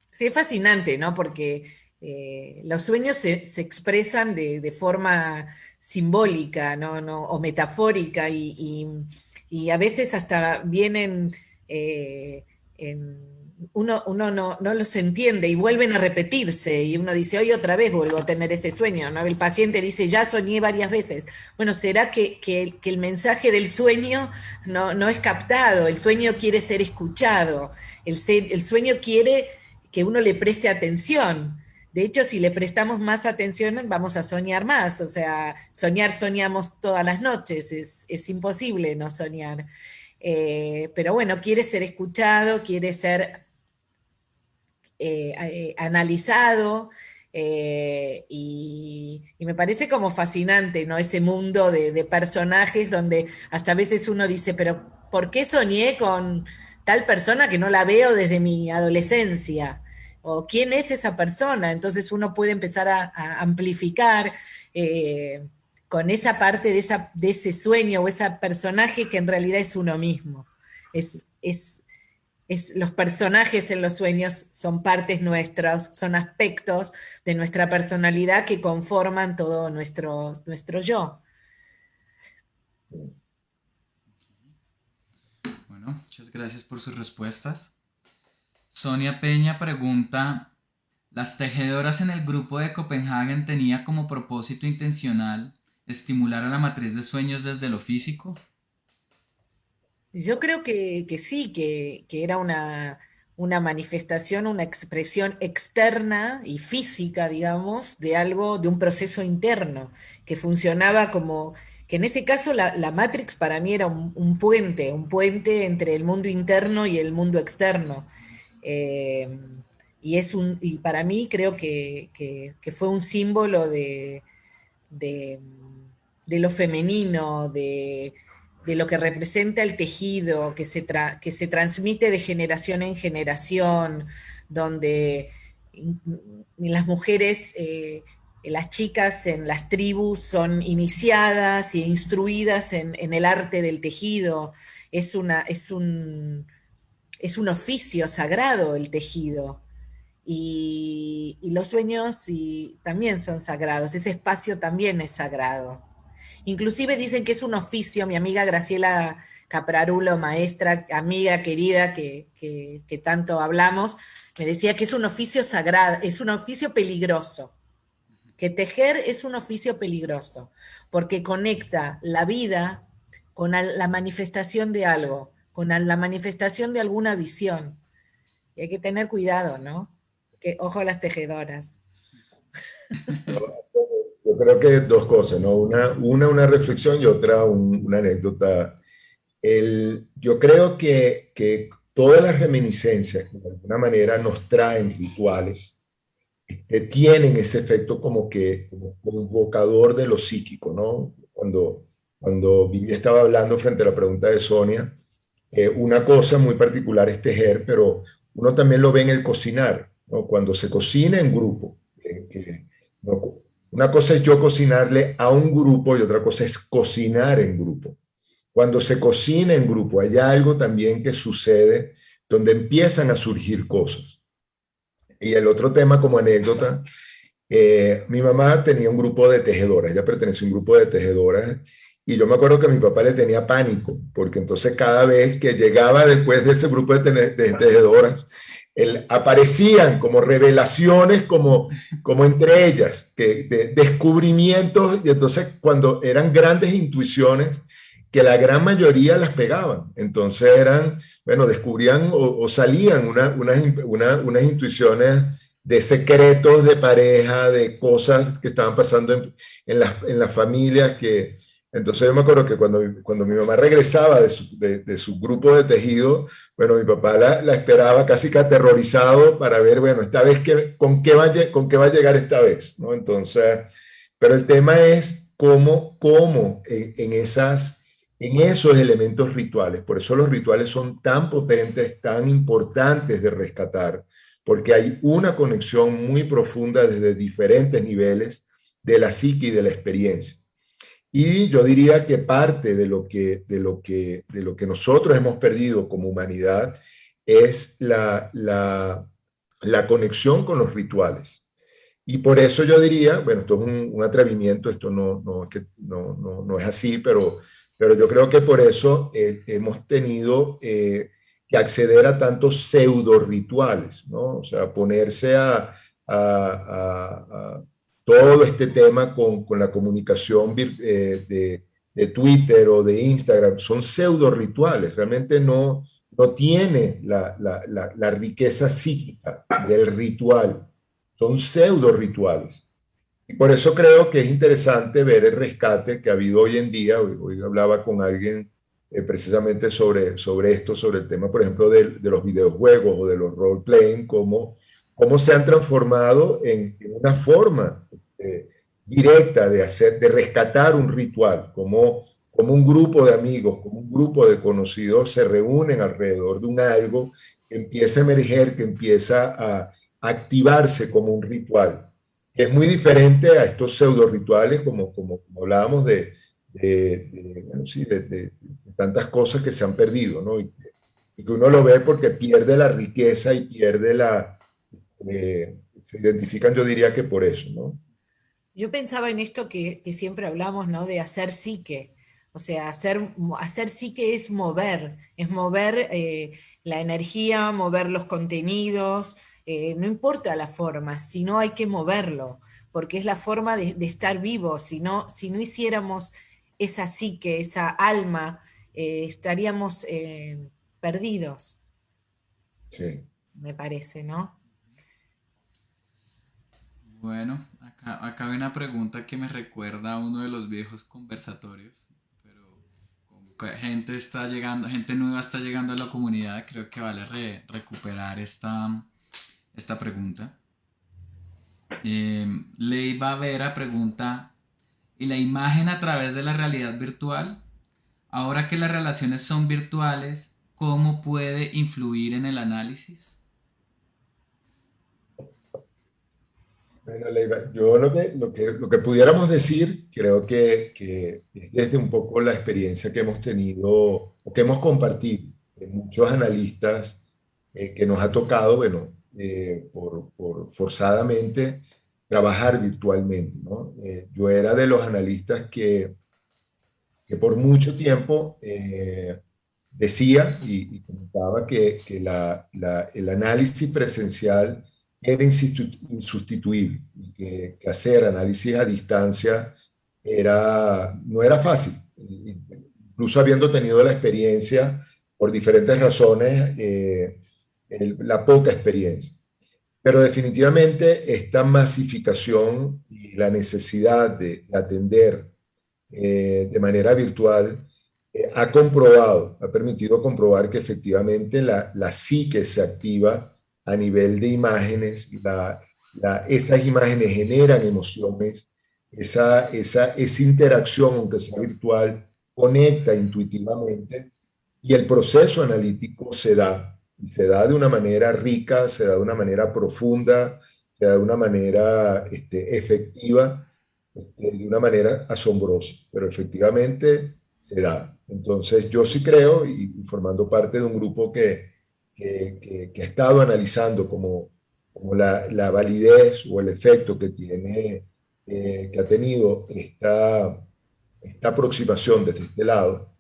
Sí, es fascinante, ¿no? Porque los sueños se expresan de forma simbólica, ¿no? O metafórica, y a veces hasta vienen, uno no los entiende y vuelven a repetirse, y uno dice, hoy otra vez vuelvo a tener ese sueño, ¿no? El paciente dice, ya soñé varias veces. Bueno, ¿será que el mensaje del sueño no es captado? El sueño quiere ser escuchado, el sueño quiere que uno le preste atención. De hecho, si le prestamos más atención, vamos a soñar más. O sea, soñamos todas las noches, es imposible no soñar. Pero bueno, quiere ser escuchado, quiere ser analizado, y me parece como fascinante, ¿no? Ese mundo de personajes donde hasta a veces uno dice, pero ¿por qué soñé con tal persona que no la veo desde mi adolescencia? ¿O quién es esa persona? Entonces uno puede empezar a amplificar con esa parte de ese sueño o ese personaje que en realidad es uno mismo. Los personajes en los sueños son partes nuestras, son aspectos de nuestra personalidad que conforman todo nuestro yo. Bueno, muchas gracias por sus respuestas. Sonia Peña pregunta, ¿las tejedoras en el grupo de Copenhagen tenía como propósito intencional estimular a la matriz de sueños desde lo físico? Yo creo que sí, que era una manifestación, una expresión externa y física, digamos, de algo, de un proceso interno, que funcionaba que en ese caso la Matrix para mí era un puente entre el mundo interno y el mundo externo. Eh, y para mí creo que fue un símbolo de, de lo femenino, de lo que representa el tejido, que se transmite de generación en generación, donde las mujeres, las chicas en las tribus son iniciadas e instruidas en el arte del tejido. Es un oficio sagrado el tejido. Y los sueños también son sagrados, ese espacio también es sagrado. Inclusive dicen que es un oficio, mi amiga Graciela Caprarulo, maestra, amiga querida que tanto hablamos, me decía que es un oficio sagrado, es un oficio peligroso, que tejer es un oficio peligroso, porque conecta la vida con la manifestación de algo, con la manifestación de alguna visión. Y hay que tener cuidado, ¿no? Que, ojo a las tejedoras. Yo creo que dos cosas, ¿no? Una reflexión y otra una anécdota. Yo creo que todas las reminiscencias que de alguna manera nos traen rituales, tienen ese efecto como convocador de lo psíquico, ¿no? Cuando Vivi estaba hablando frente a la pregunta de Sonia, una cosa muy particular es tejer, pero uno también lo ve en el cocinar, ¿no? Cuando se cocina en grupo. ¿No? Una cosa es yo cocinarle a un grupo y otra cosa es cocinar en grupo. Cuando se cocina en grupo, hay algo también que sucede donde empiezan a surgir cosas. Y el otro tema como anécdota, mi mamá tenía un grupo de tejedoras, ella pertenece a un grupo de tejedoras y yo me acuerdo que mi papá le tenía pánico, porque entonces cada vez que llegaba después de ese grupo de tejedoras, aparecían como revelaciones, como entre ellas, descubrimientos, y entonces cuando eran grandes intuiciones, que la gran mayoría las pegaban, entonces eran, bueno, descubrían o salían unas intuiciones de secretos de pareja, de cosas que estaban pasando en las familias. Entonces yo me acuerdo que cuando mi mamá regresaba de su grupo de tejido, bueno, mi papá la esperaba casi que aterrorizado para ver, bueno, esta vez con qué va a llegar esta vez, ¿no? Entonces, pero el tema es cómo en esos elementos rituales, por eso los rituales son tan potentes, tan importantes de rescatar, porque hay una conexión muy profunda desde diferentes niveles de la psique y de la experiencia. Y yo diría que parte de lo que nosotros hemos perdido como humanidad es la conexión con los rituales. Y por eso yo diría, bueno, esto es un atrevimiento, esto no es así, pero yo creo que por eso hemos tenido que acceder a tantos pseudo rituales, ¿no? O sea, ponerse a todo este tema con la comunicación de Twitter o de Instagram, son pseudo rituales, realmente no tiene la riqueza psíquica del ritual, son pseudo rituales. Y por eso creo que es interesante ver el rescate que ha habido hoy en día. Hoy hablaba con alguien precisamente sobre esto, sobre el tema, por ejemplo, de los videojuegos o de los role-playing, cómo se han transformado en una forma directa de rescatar un ritual, como un grupo de amigos, como un grupo de conocidos se reúnen alrededor de un algo que empieza a emerger, que empieza a activarse como un ritual. Es muy diferente a estos pseudo rituales, como hablábamos bueno, sí, de tantas cosas que se han perdido, ¿no? Y que uno lo ve porque pierde la riqueza y pierde se identifican, yo diría que por eso, ¿no? Yo pensaba en esto que siempre hablamos, ¿no? De hacer psique. O sea, hacer psique es mover la energía, mover los contenidos, no importa la forma, sino hay que moverlo, porque es la forma de estar vivo. Si no hiciéramos esa psique, esa alma, estaríamos perdidos, Sí. me parece, ¿no? Bueno, acá hay una pregunta que me recuerda a uno de los viejos conversatorios, pero como que gente está llegando, gente nueva está llegando a la comunidad, creo que vale recuperar esta pregunta. Leiva Vera pregunta, ¿y la imagen a través de la realidad virtual? Ahora que las relaciones son virtuales, ¿cómo puede influir en el análisis? Bueno, Leiva, yo lo que pudiéramos decir, creo que es desde un poco la experiencia que hemos tenido o que hemos compartido de muchos analistas que nos ha tocado, bueno, por forzadamente trabajar virtualmente, ¿no? Yo era de los analistas que por mucho tiempo decía y comentaba que el análisis presencial era insustituible, y que hacer análisis a distancia no era fácil, incluso habiendo tenido la experiencia por diferentes razones, la poca experiencia. Pero definitivamente esta masificación y la necesidad de atender de manera virtual, ha permitido comprobar que efectivamente la psique se activa a nivel de imágenes, estas imágenes generan emociones, esa interacción, aunque sea virtual, conecta intuitivamente y el proceso analítico y se da de una manera rica, se da de una manera profunda, se da de una manera efectiva, de una manera asombrosa, pero efectivamente se da. Entonces yo sí creo, y formando parte de un grupo que ha estado analizando como la validez o el efecto que tiene, que ha tenido esta aproximación desde este lado,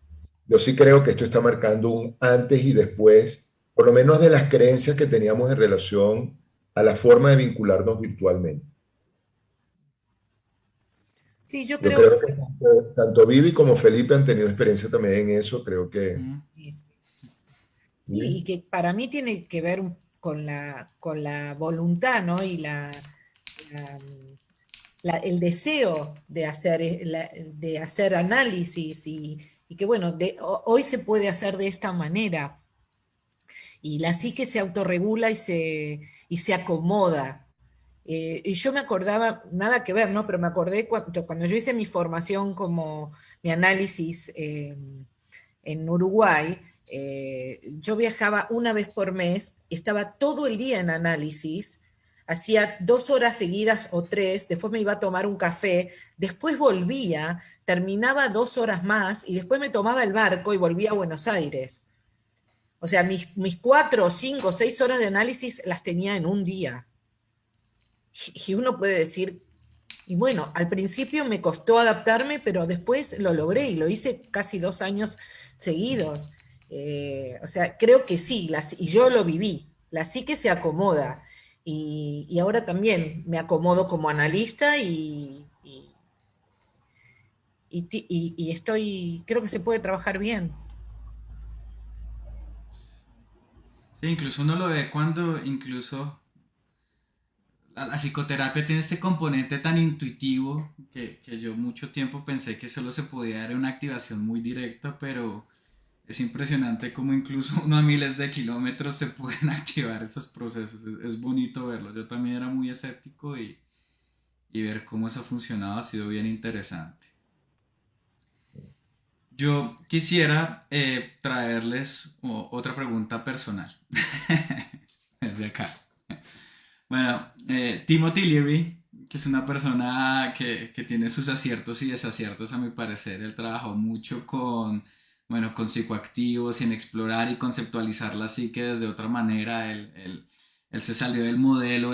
yo sí creo que esto está marcando un antes y después, por lo menos de las creencias que teníamos en relación a la forma de vincularnos virtualmente. Sí, yo Yo creo creo que tanto Vivi como Felipe han tenido experiencia también en eso, creo que Mm. que sí. Sí, y sí. que para mí tiene que ver con la voluntad, ¿no? Y la, el deseo de hacer, de hacer análisis y que bueno, hoy se puede hacer de esta manera y la psique se autorregula y se acomoda. Y yo me acordaba, nada que ver, ¿no? Pero me acordé cuando yo hice mi formación como mi análisis en Uruguay, yo viajaba una vez por mes, estaba todo el día en análisis, hacía 2 horas seguidas o 3, después me iba a tomar un café, después volvía, terminaba 2 horas más y después me tomaba el barco y volvía a Buenos Aires. O sea, mis 4, 5, 6 horas de análisis las tenía en un día. Y uno puede decir, y bueno, al principio me costó adaptarme, pero después lo logré y lo hice casi 2 años seguidos. O sea, creo que sí, y yo lo viví. La psique se acomoda. Y ahora también me acomodo como analista y estoy, creo que se puede trabajar bien. Sí, incluso uno lo ve cuando incluso la psicoterapia tiene este componente tan intuitivo que yo mucho tiempo pensé que solo se podía dar una activación muy directa, pero es impresionante cómo incluso uno a miles de kilómetros se pueden activar esos procesos. Es bonito verlo. Yo también era muy escéptico y ver cómo eso funcionaba ha sido bien interesante. Yo quisiera traerles otra pregunta personal desde acá. Bueno, Timothy Leary, que es una persona que tiene sus aciertos y desaciertos, a mi parecer, él trabajó mucho bueno, con psicoactivos y en explorar y conceptualizar la psique desde otra manera. Él se salió del modelo,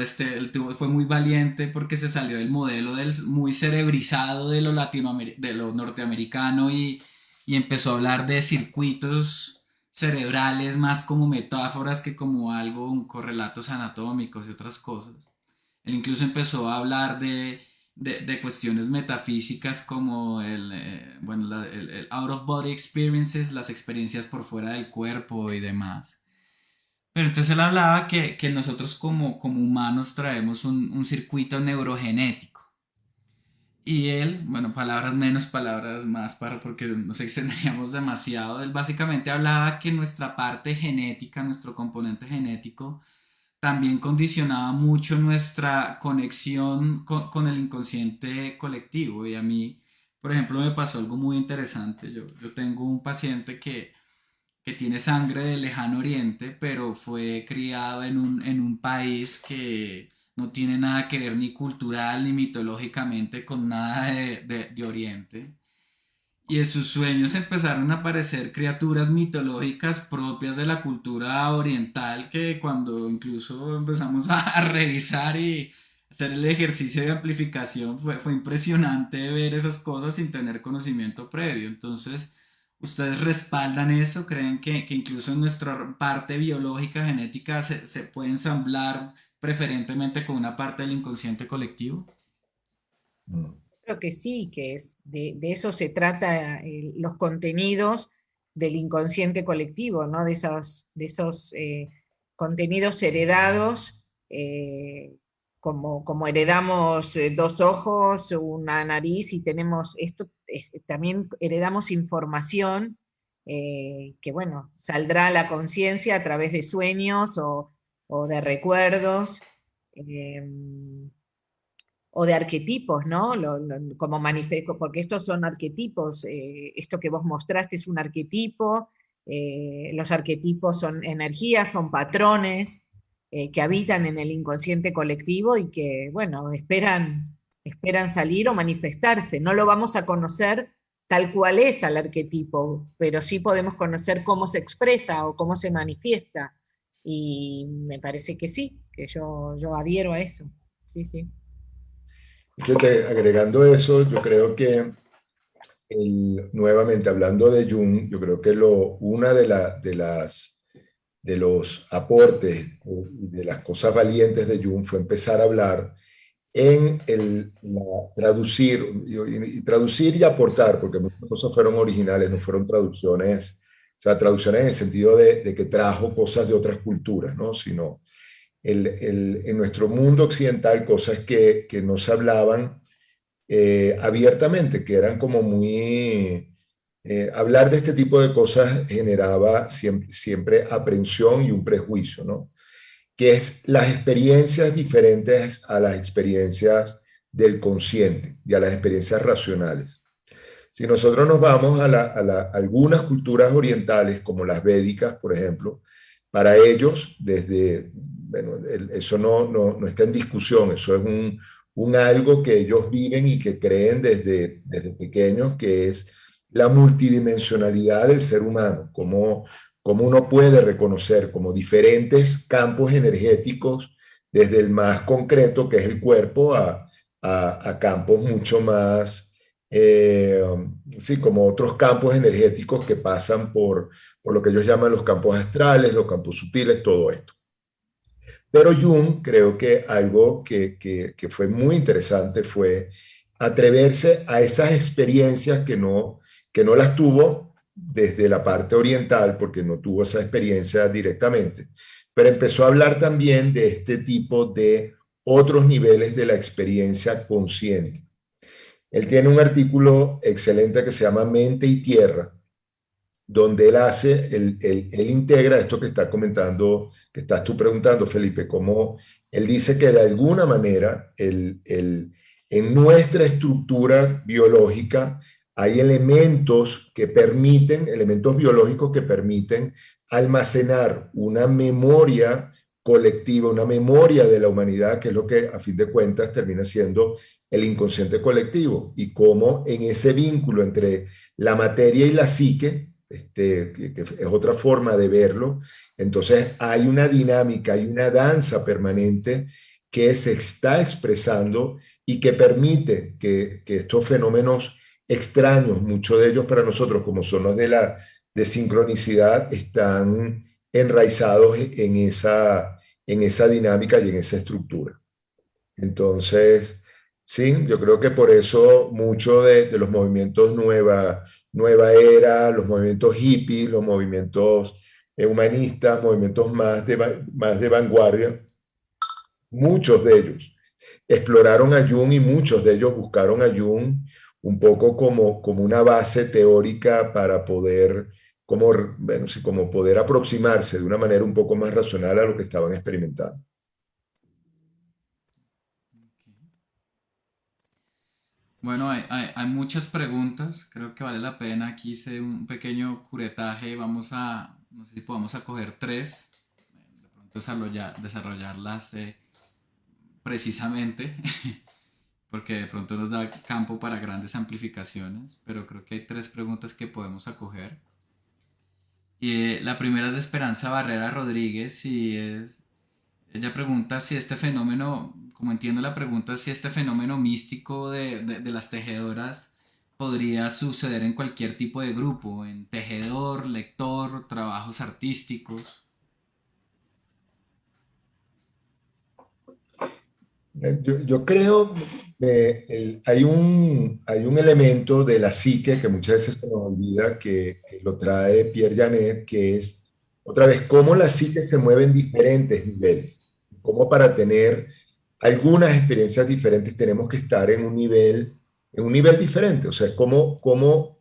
fue muy valiente porque se salió del modelo muy cerebrizado de de lo norteamericano y empezó a hablar de circuitos cerebrales más como metáforas que como algo, un correlatos anatómicos y otras cosas. Él incluso empezó a hablar de cuestiones metafísicas como bueno, el out of body experiences, las experiencias por fuera del cuerpo y demás. Pero entonces él hablaba que nosotros como humanos traemos un circuito neurogenético. Y él, bueno, palabras menos, palabras más, para porque nos extenderíamos demasiado. Él básicamente hablaba que nuestra parte genética, nuestro componente genético, también condicionaba mucho nuestra conexión con el inconsciente colectivo. Y a mí, por ejemplo, me pasó algo muy interesante. Yo tengo un paciente que tiene sangre del lejano oriente, pero fue criado en un país que no tiene nada que ver ni cultural ni mitológicamente con nada de Oriente. Y en sus sueños empezaron a aparecer criaturas mitológicas propias de la cultura oriental que cuando incluso empezamos a revisar y hacer el ejercicio de amplificación fue impresionante ver esas cosas sin tener conocimiento previo. Entonces, ¿ustedes respaldan eso? ¿Creen que incluso en nuestra parte biológica, genética, se puede ensamblar preferentemente con una parte del inconsciente colectivo? Mm. Creo que sí, que es de eso se trata los contenidos del inconsciente colectivo, ¿no? De esos contenidos heredados, como heredamos dos ojos, una nariz y tenemos esto, también heredamos información que, bueno, saldrá a la conciencia a través de sueños o de recuerdos. O de arquetipos, ¿no? Como manifiesto, porque estos son arquetipos, esto que vos mostraste es un arquetipo, los arquetipos son energías, son patrones que habitan en el inconsciente colectivo y que, bueno, esperan salir o manifestarse. No lo vamos a conocer tal cual es al arquetipo, pero sí podemos conocer cómo se expresa o cómo se manifiesta. Y me parece que sí, que yo adhiero a eso. Sí, sí. Fíjate, agregando eso, yo creo que nuevamente hablando de Jung, yo creo que una de los aportes y de las cosas valientes de Jung fue empezar a hablar en traducir y traducir y aportar, porque muchas cosas fueron originales, no fueron traducciones, o sea, traducciones en el sentido de que trajo cosas de otras culturas, ¿no? Sino en nuestro mundo occidental cosas que no se hablaban abiertamente, que eran como muy... hablar de este tipo de cosas generaba siempre aprensión y un prejuicio, ¿no? Que es las experiencias diferentes a las experiencias del consciente y a las experiencias racionales. Si nosotros nos vamos a algunas culturas orientales, como las védicas, por ejemplo, para ellos, bueno, eso no está en discusión, eso es un algo que ellos viven y que creen desde pequeños, que es la multidimensionalidad del ser humano, como uno puede reconocer como diferentes campos energéticos, desde el más concreto, que es el cuerpo, a campos mucho más eh, sí, como otros campos energéticos que pasan por lo que ellos llaman los campos astrales, los campos sutiles, todo esto. Pero Jung, creo que algo que fue muy interesante fue atreverse a esas experiencias que no las tuvo desde la parte oriental, porque no tuvo esa experiencia directamente, pero empezó a hablar también de este tipo de otros niveles de la experiencia consciente. Él tiene un artículo excelente que se llama Mente y Tierra, donde él integra esto que está comentando, que estás tú preguntando, Felipe, cómo él dice que de alguna manera en nuestra estructura biológica hay elementos biológicos que permiten almacenar una memoria colectiva, una memoria de la humanidad, que es lo que a fin de cuentas termina siendo el inconsciente colectivo, y cómo en ese vínculo entre la materia y la psique, que es otra forma de verlo, entonces hay una dinámica, hay una danza permanente que se está expresando y que permite que estos fenómenos extraños, muchos de ellos para nosotros, como son los de sincronicidad, están enraizados en esa dinámica y en esa estructura. Entonces, sí, yo creo que por eso mucho de los movimientos nueva era, los movimientos hippies, los movimientos humanistas, movimientos más de vanguardia, muchos de ellos exploraron a Jung y muchos de ellos buscaron a Jung un poco como una base teórica para poder, bueno, sí, como poder aproximarse de una manera un poco más racional a lo que estaban experimentando. Bueno, hay muchas preguntas, creo que vale la pena. Aquí hice un pequeño curetaje, no sé si podamos acoger tres, de pronto desarrollarlas precisamente, porque de pronto nos da campo para grandes amplificaciones, pero creo que hay tres preguntas que podemos acoger. Y la primera es de Esperanza Barrera Rodríguez ella pregunta si este fenómeno, como entiendo la pregunta, si este fenómeno místico de las tejedoras podría suceder en cualquier tipo de grupo, en tejedor, lector, trabajos artísticos. Yo creo que hay un elemento de la psique que muchas veces se nos olvida, que lo trae Pierre Janet, que es, otra vez, cómo la psique se mueve en diferentes niveles. Cómo para tener algunas experiencias diferentes tenemos que estar en un nivel diferente. O sea, cómo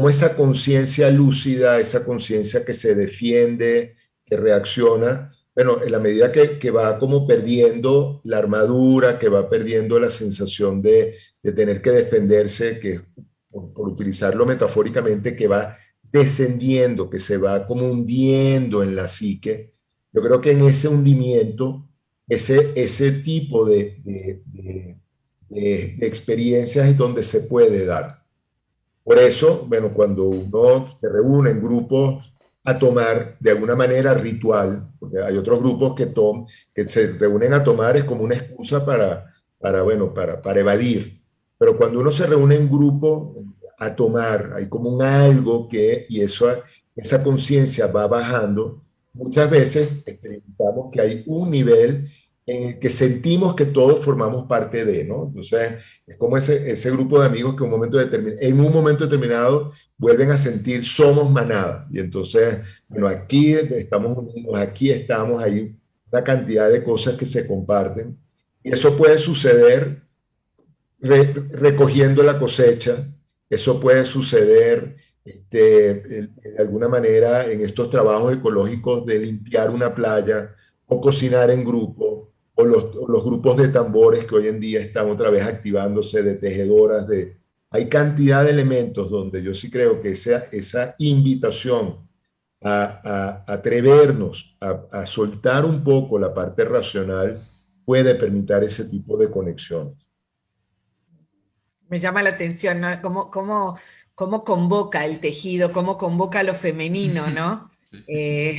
esa conciencia lúcida, esa conciencia que se defiende, que reacciona, bueno, en la medida que va como perdiendo la armadura, que va perdiendo la sensación de tener que defenderse, que por utilizarlo metafóricamente, que va descendiendo, que se va como hundiendo en la psique, yo creo que en ese hundimiento, ese tipo de experiencias es donde se puede dar. Por eso, bueno, cuando uno se reúne en grupos a tomar de alguna manera ritual, porque hay otros grupos que se reúnen a tomar es como una excusa bueno, para evadir. Pero cuando uno se reúne en grupo a tomar, hay como un algo y esa conciencia va bajando. Muchas veces experimentamos que hay un nivel en el que sentimos que todos formamos parte de, ¿no? Entonces, es como ese grupo de amigos que en un momento determinado vuelven a sentir somos manada. Y entonces, bueno, aquí estamos unidos, aquí estamos, hay una cantidad de cosas que se comparten. Y eso puede suceder recogiendo la cosecha, eso puede suceder de alguna manera en estos trabajos ecológicos de limpiar una playa o cocinar en grupo, o los grupos de tambores que hoy en día están otra vez activándose, de tejedoras, hay cantidad de elementos donde yo sí creo que esa invitación a atrevernos a soltar un poco la parte racional puede permitir ese tipo de conexiones. Me llama la atención, ¿no? Cómo convoca el tejido, cómo convoca lo femenino, ¿no? Sí. Eh,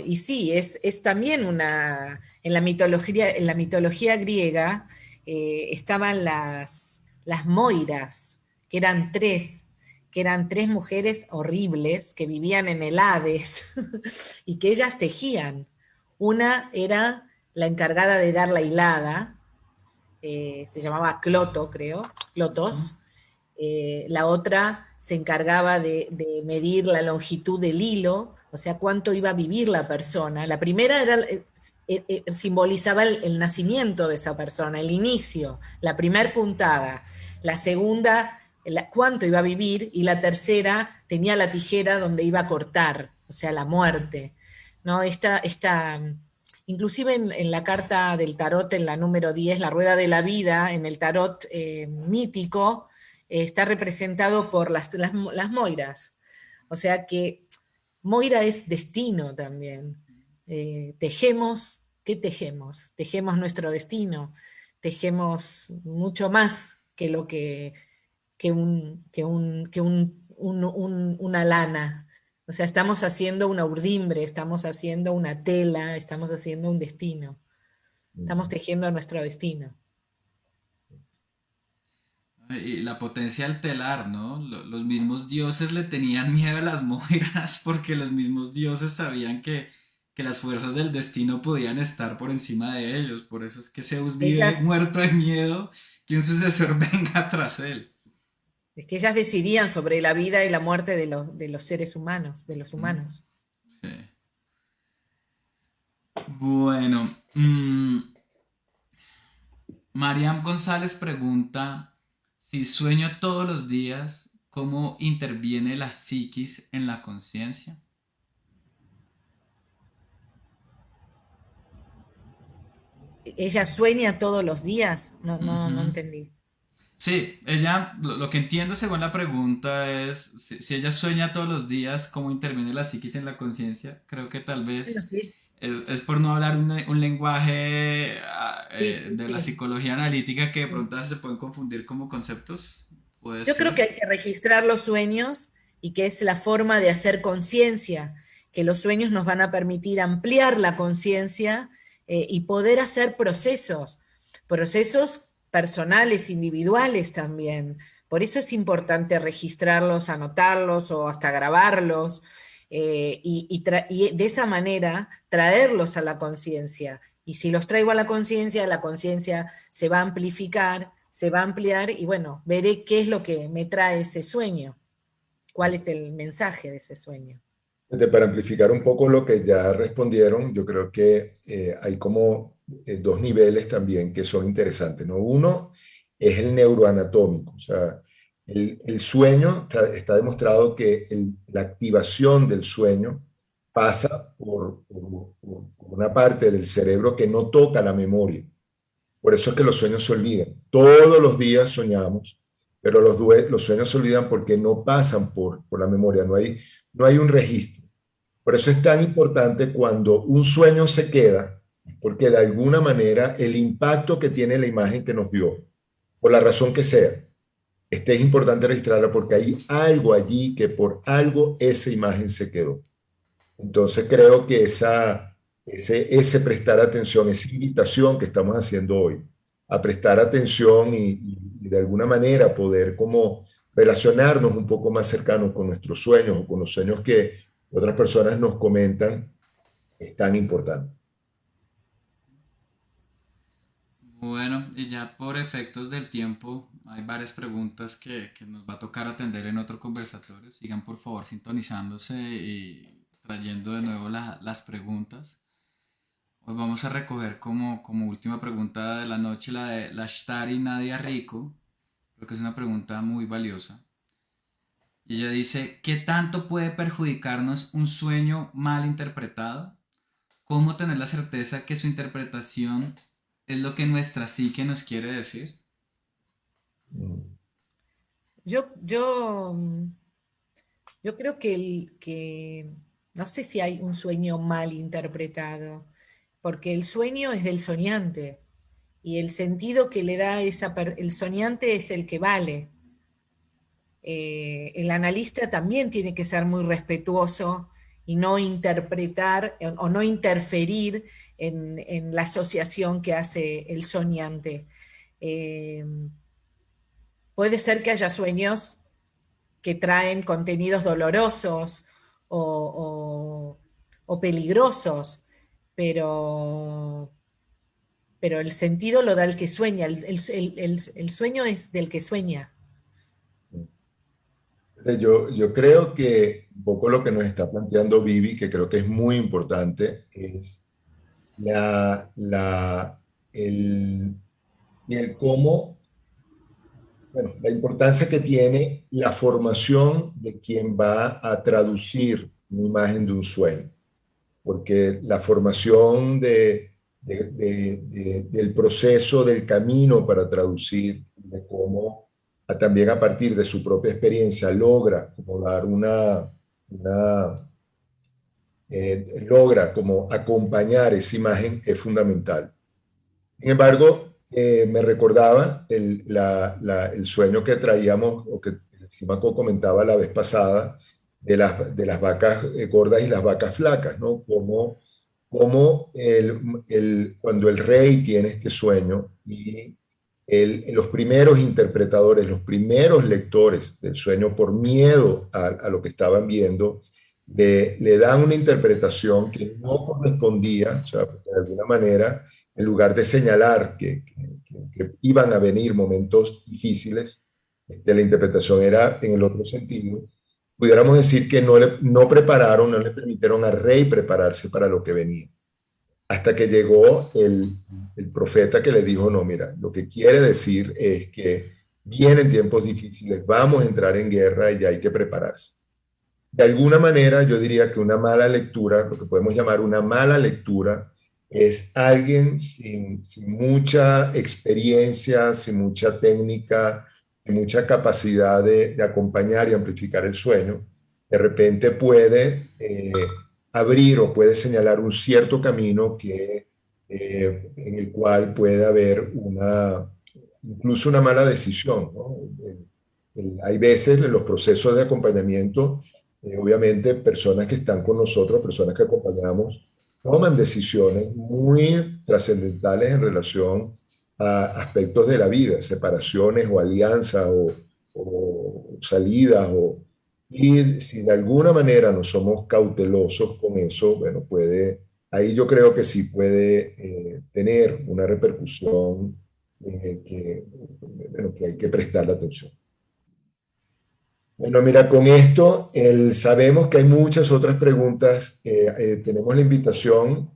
y sí, es también en la mitología griega estaban las moiras, que eran tres, que eran tres mujeres horribles que vivían en el Hades y que ellas tejían. Una era la encargada de dar la hilada, se llamaba Cloto, creo, Clotos. La otra se encargaba de medir la longitud del hilo, o sea, cuánto iba a vivir la persona. La primera simbolizaba el nacimiento de esa persona, el inicio, la primer puntada. La segunda, cuánto iba a vivir, y la tercera tenía la tijera donde iba a cortar, o sea, la muerte. ¿No? Inclusive en la carta del tarot, en la número 10, la rueda de la vida, en el tarot mítico, está representado por las moiras. O sea que moira es destino también. Tejemos, ¿qué tejemos? Tejemos nuestro destino, tejemos mucho más que lo que una lana. O sea, estamos haciendo una urdimbre, estamos haciendo una tela, estamos haciendo un destino. Estamos tejiendo nuestro destino. Y la potencia del telar, ¿no? Los mismos dioses le tenían miedo a las moiras porque los mismos dioses sabían que las fuerzas del destino podían estar por encima de ellos. Por eso es que Zeus vive Ellas, muerto de miedo que un sucesor venga tras él. es que ellas decidían sobre la vida y la muerte de los seres humanos, de los humanos. Sí. Bueno, Mariam González pregunta, si sueño todos los días, ¿cómo interviene la psiquis en la conciencia? ¿Ella sueña todos los días? No, no, no Ujú. entendí. Sí, ella, lo que entiendo según la pregunta es, si ella sueña todos los días, ¿cómo interviene la psiquis en la conciencia? Creo que tal Bueno, vez sí, es por no hablar un lenguaje sí, sí, de la sí. psicología analítica que de Sí. pronto se pueden confundir como conceptos, puede Yo creo ser. que hay que registrar los sueños y que es la forma de hacer conciencia, que los sueños nos van a permitir ampliar la conciencia y poder hacer procesos, procesos personales, individuales también. Por eso es importante registrarlos, anotarlos o hasta grabarlos y de esa manera traerlos a la conciencia. Y si los traigo a la conciencia se va a amplificar, se va a ampliar y bueno, veré qué es lo que me trae ese sueño, cuál es el mensaje de ese sueño. Para amplificar un poco lo que ya respondieron, yo creo que hay como dos niveles también que son interesantes, ¿no? Uno es el neuroanatómico, o sea, el sueño está demostrado que la activación del sueño pasa por una parte del cerebro que no toca la memoria. Por eso es que los sueños se olvidan. Todos los días soñamos, pero los sueños se olvidan porque no pasan por la memoria, no hay un registro. Por eso es tan importante cuando un sueño se queda, porque de alguna manera el impacto que tiene la imagen que nos dio, por la razón que sea, es importante registrarla porque hay algo allí que por algo esa imagen se quedó. Entonces creo que ese prestar atención, esa invitación que estamos haciendo hoy, a prestar atención y de alguna manera poder como relacionarnos un poco más cercanos con nuestros sueños o con los sueños que otras personas nos comentan, es tan importante. Bueno, y ya por efectos del tiempo, hay varias preguntas que nos va a tocar atender en otro conversatorio. Sigan por favor sintonizándose y trayendo de nuevo las preguntas. Hoy vamos a recoger como última pregunta de la noche la de la Shtari Nadia Rico, porque es una pregunta muy valiosa. Y ella dice, ¿qué tanto puede perjudicarnos un sueño mal interpretado? ¿Cómo tener la certeza que su interpretación es lo que nuestra psique nos quiere decir? Yo, yo, mm, yo creo que no sé si hay un sueño mal interpretado, porque el sueño es del soñante y el sentido que le da el soñante es el que vale. El analista también tiene que ser muy respetuoso y no interpretar o no interferir en la asociación que hace el soñante. Eh, Puede ser que haya sueños que traen contenidos dolorosos o, o peligrosos, pero, pero el sentido lo da el que sueña, el sueño es del que sueña. Yo creo que un poco lo que nos está planteando Vivi, que creo que es muy importante, es la, la, el, el cómo, bueno, la importancia que tiene la formación de quien va a traducir una imagen de un sueño, porque la formación del proceso, del camino para traducir, de cómo también a partir de su propia experiencia logra como dar logra como acompañar esa imagen es fundamental. Sin embargo, me recordaba el sueño que traíamos, o que Simaco comentaba la vez pasada, de las vacas gordas y las vacas flacas, ¿no? Como cuando el rey tiene este sueño y los primeros interpretadores, los primeros lectores del sueño, por miedo a lo que estaban viendo, le dan una interpretación que no correspondía, o sea, de alguna manera en lugar de señalar que iban a venir momentos difíciles, la interpretación era en el otro sentido. pudiéramos decir que no prepararon, no le permitieron al rey prepararse para lo que venía. Hasta que llegó el profeta que le dijo, no, mira, lo que quiere decir es que vienen tiempos difíciles, vamos a entrar en guerra y ya hay que prepararse. De alguna manera, yo diría que una mala lectura, lo que podemos llamar una mala lectura, es alguien sin mucha experiencia, sin mucha técnica, sin mucha capacidad de acompañar y amplificar el sueño. De repente puede abrir o puede señalar un cierto camino en el cual puede haber incluso una mala decisión, ¿no? Hay veces en los procesos de acompañamiento, obviamente personas que están con nosotros, personas que acompañamos, toman decisiones muy trascendentales en relación a aspectos de la vida, separaciones o alianzas o salidas. Y si de alguna manera no somos cautelosos con eso, bueno, ahí yo creo que sí puede tener una repercusión bueno, que hay que prestarle atención. Bueno, mira, con esto sabemos que hay muchas otras preguntas. Tenemos la invitación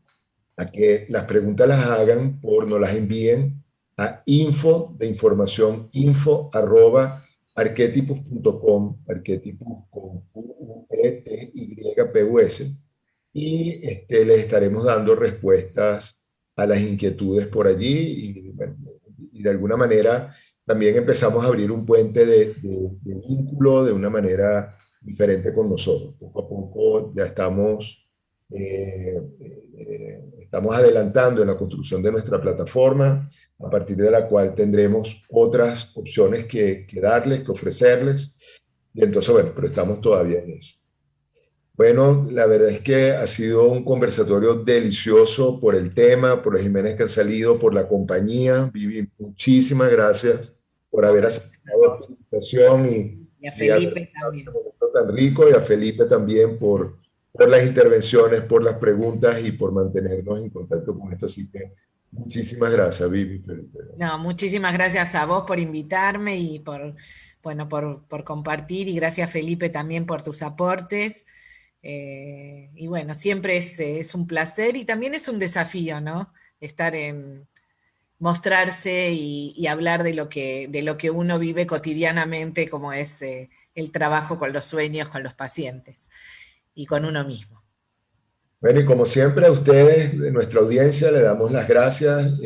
a que las preguntas las hagan nos las envíen a info@arquetipus.com, arquetipus con UETYPUS, y les estaremos dando respuestas a las inquietudes por allí y, bueno, y de alguna manera también empezamos a abrir un puente de vínculo de una manera diferente con nosotros. Poco a poco ya estamos adelantando en la construcción de nuestra plataforma, a partir de la cual tendremos otras opciones que darles, que ofrecerles. Y entonces, bueno, pero estamos todavía en eso. Bueno, la verdad es que ha sido un conversatorio delicioso por el tema, por los Jiménez que han salido, por la compañía. Vivi, muchísimas gracias por haber aceptado esta invitación Y a y haber Felipe estado en este también. momento tan rico, y a Felipe también por las intervenciones, por las preguntas y por mantenernos en contacto con esto. Así que muchísimas gracias, Vivi, Felipe. No, muchísimas gracias a vos por invitarme y bueno, por compartir, y gracias Felipe también por tus aportes. Y bueno, siempre es un placer y también es un desafío, ¿no? Estar mostrarse y hablar de lo que uno vive cotidianamente, como es el trabajo con los sueños, con los pacientes y con uno mismo. Bueno, y como siempre a ustedes, de nuestra audiencia, le damos las gracias.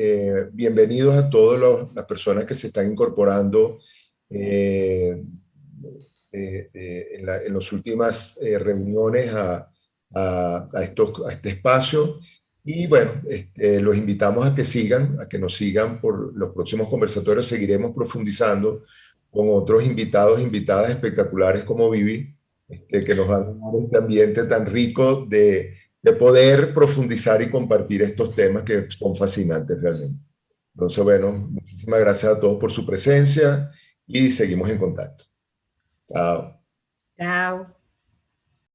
Bienvenidos a todas las personas que se están incorporando eh, en las últimas reuniones a este espacio. Y bueno, los invitamos a que sigan, a que nos sigan por los próximos conversatorios. Seguiremos profundizando con otros invitados e invitadas espectaculares como Vivi, que nos van a dar este ambiente tan rico de poder profundizar y compartir estos temas que son fascinantes realmente. Entonces, bueno, muchísimas gracias a todos por su presencia y seguimos en contacto. Chao. Chao.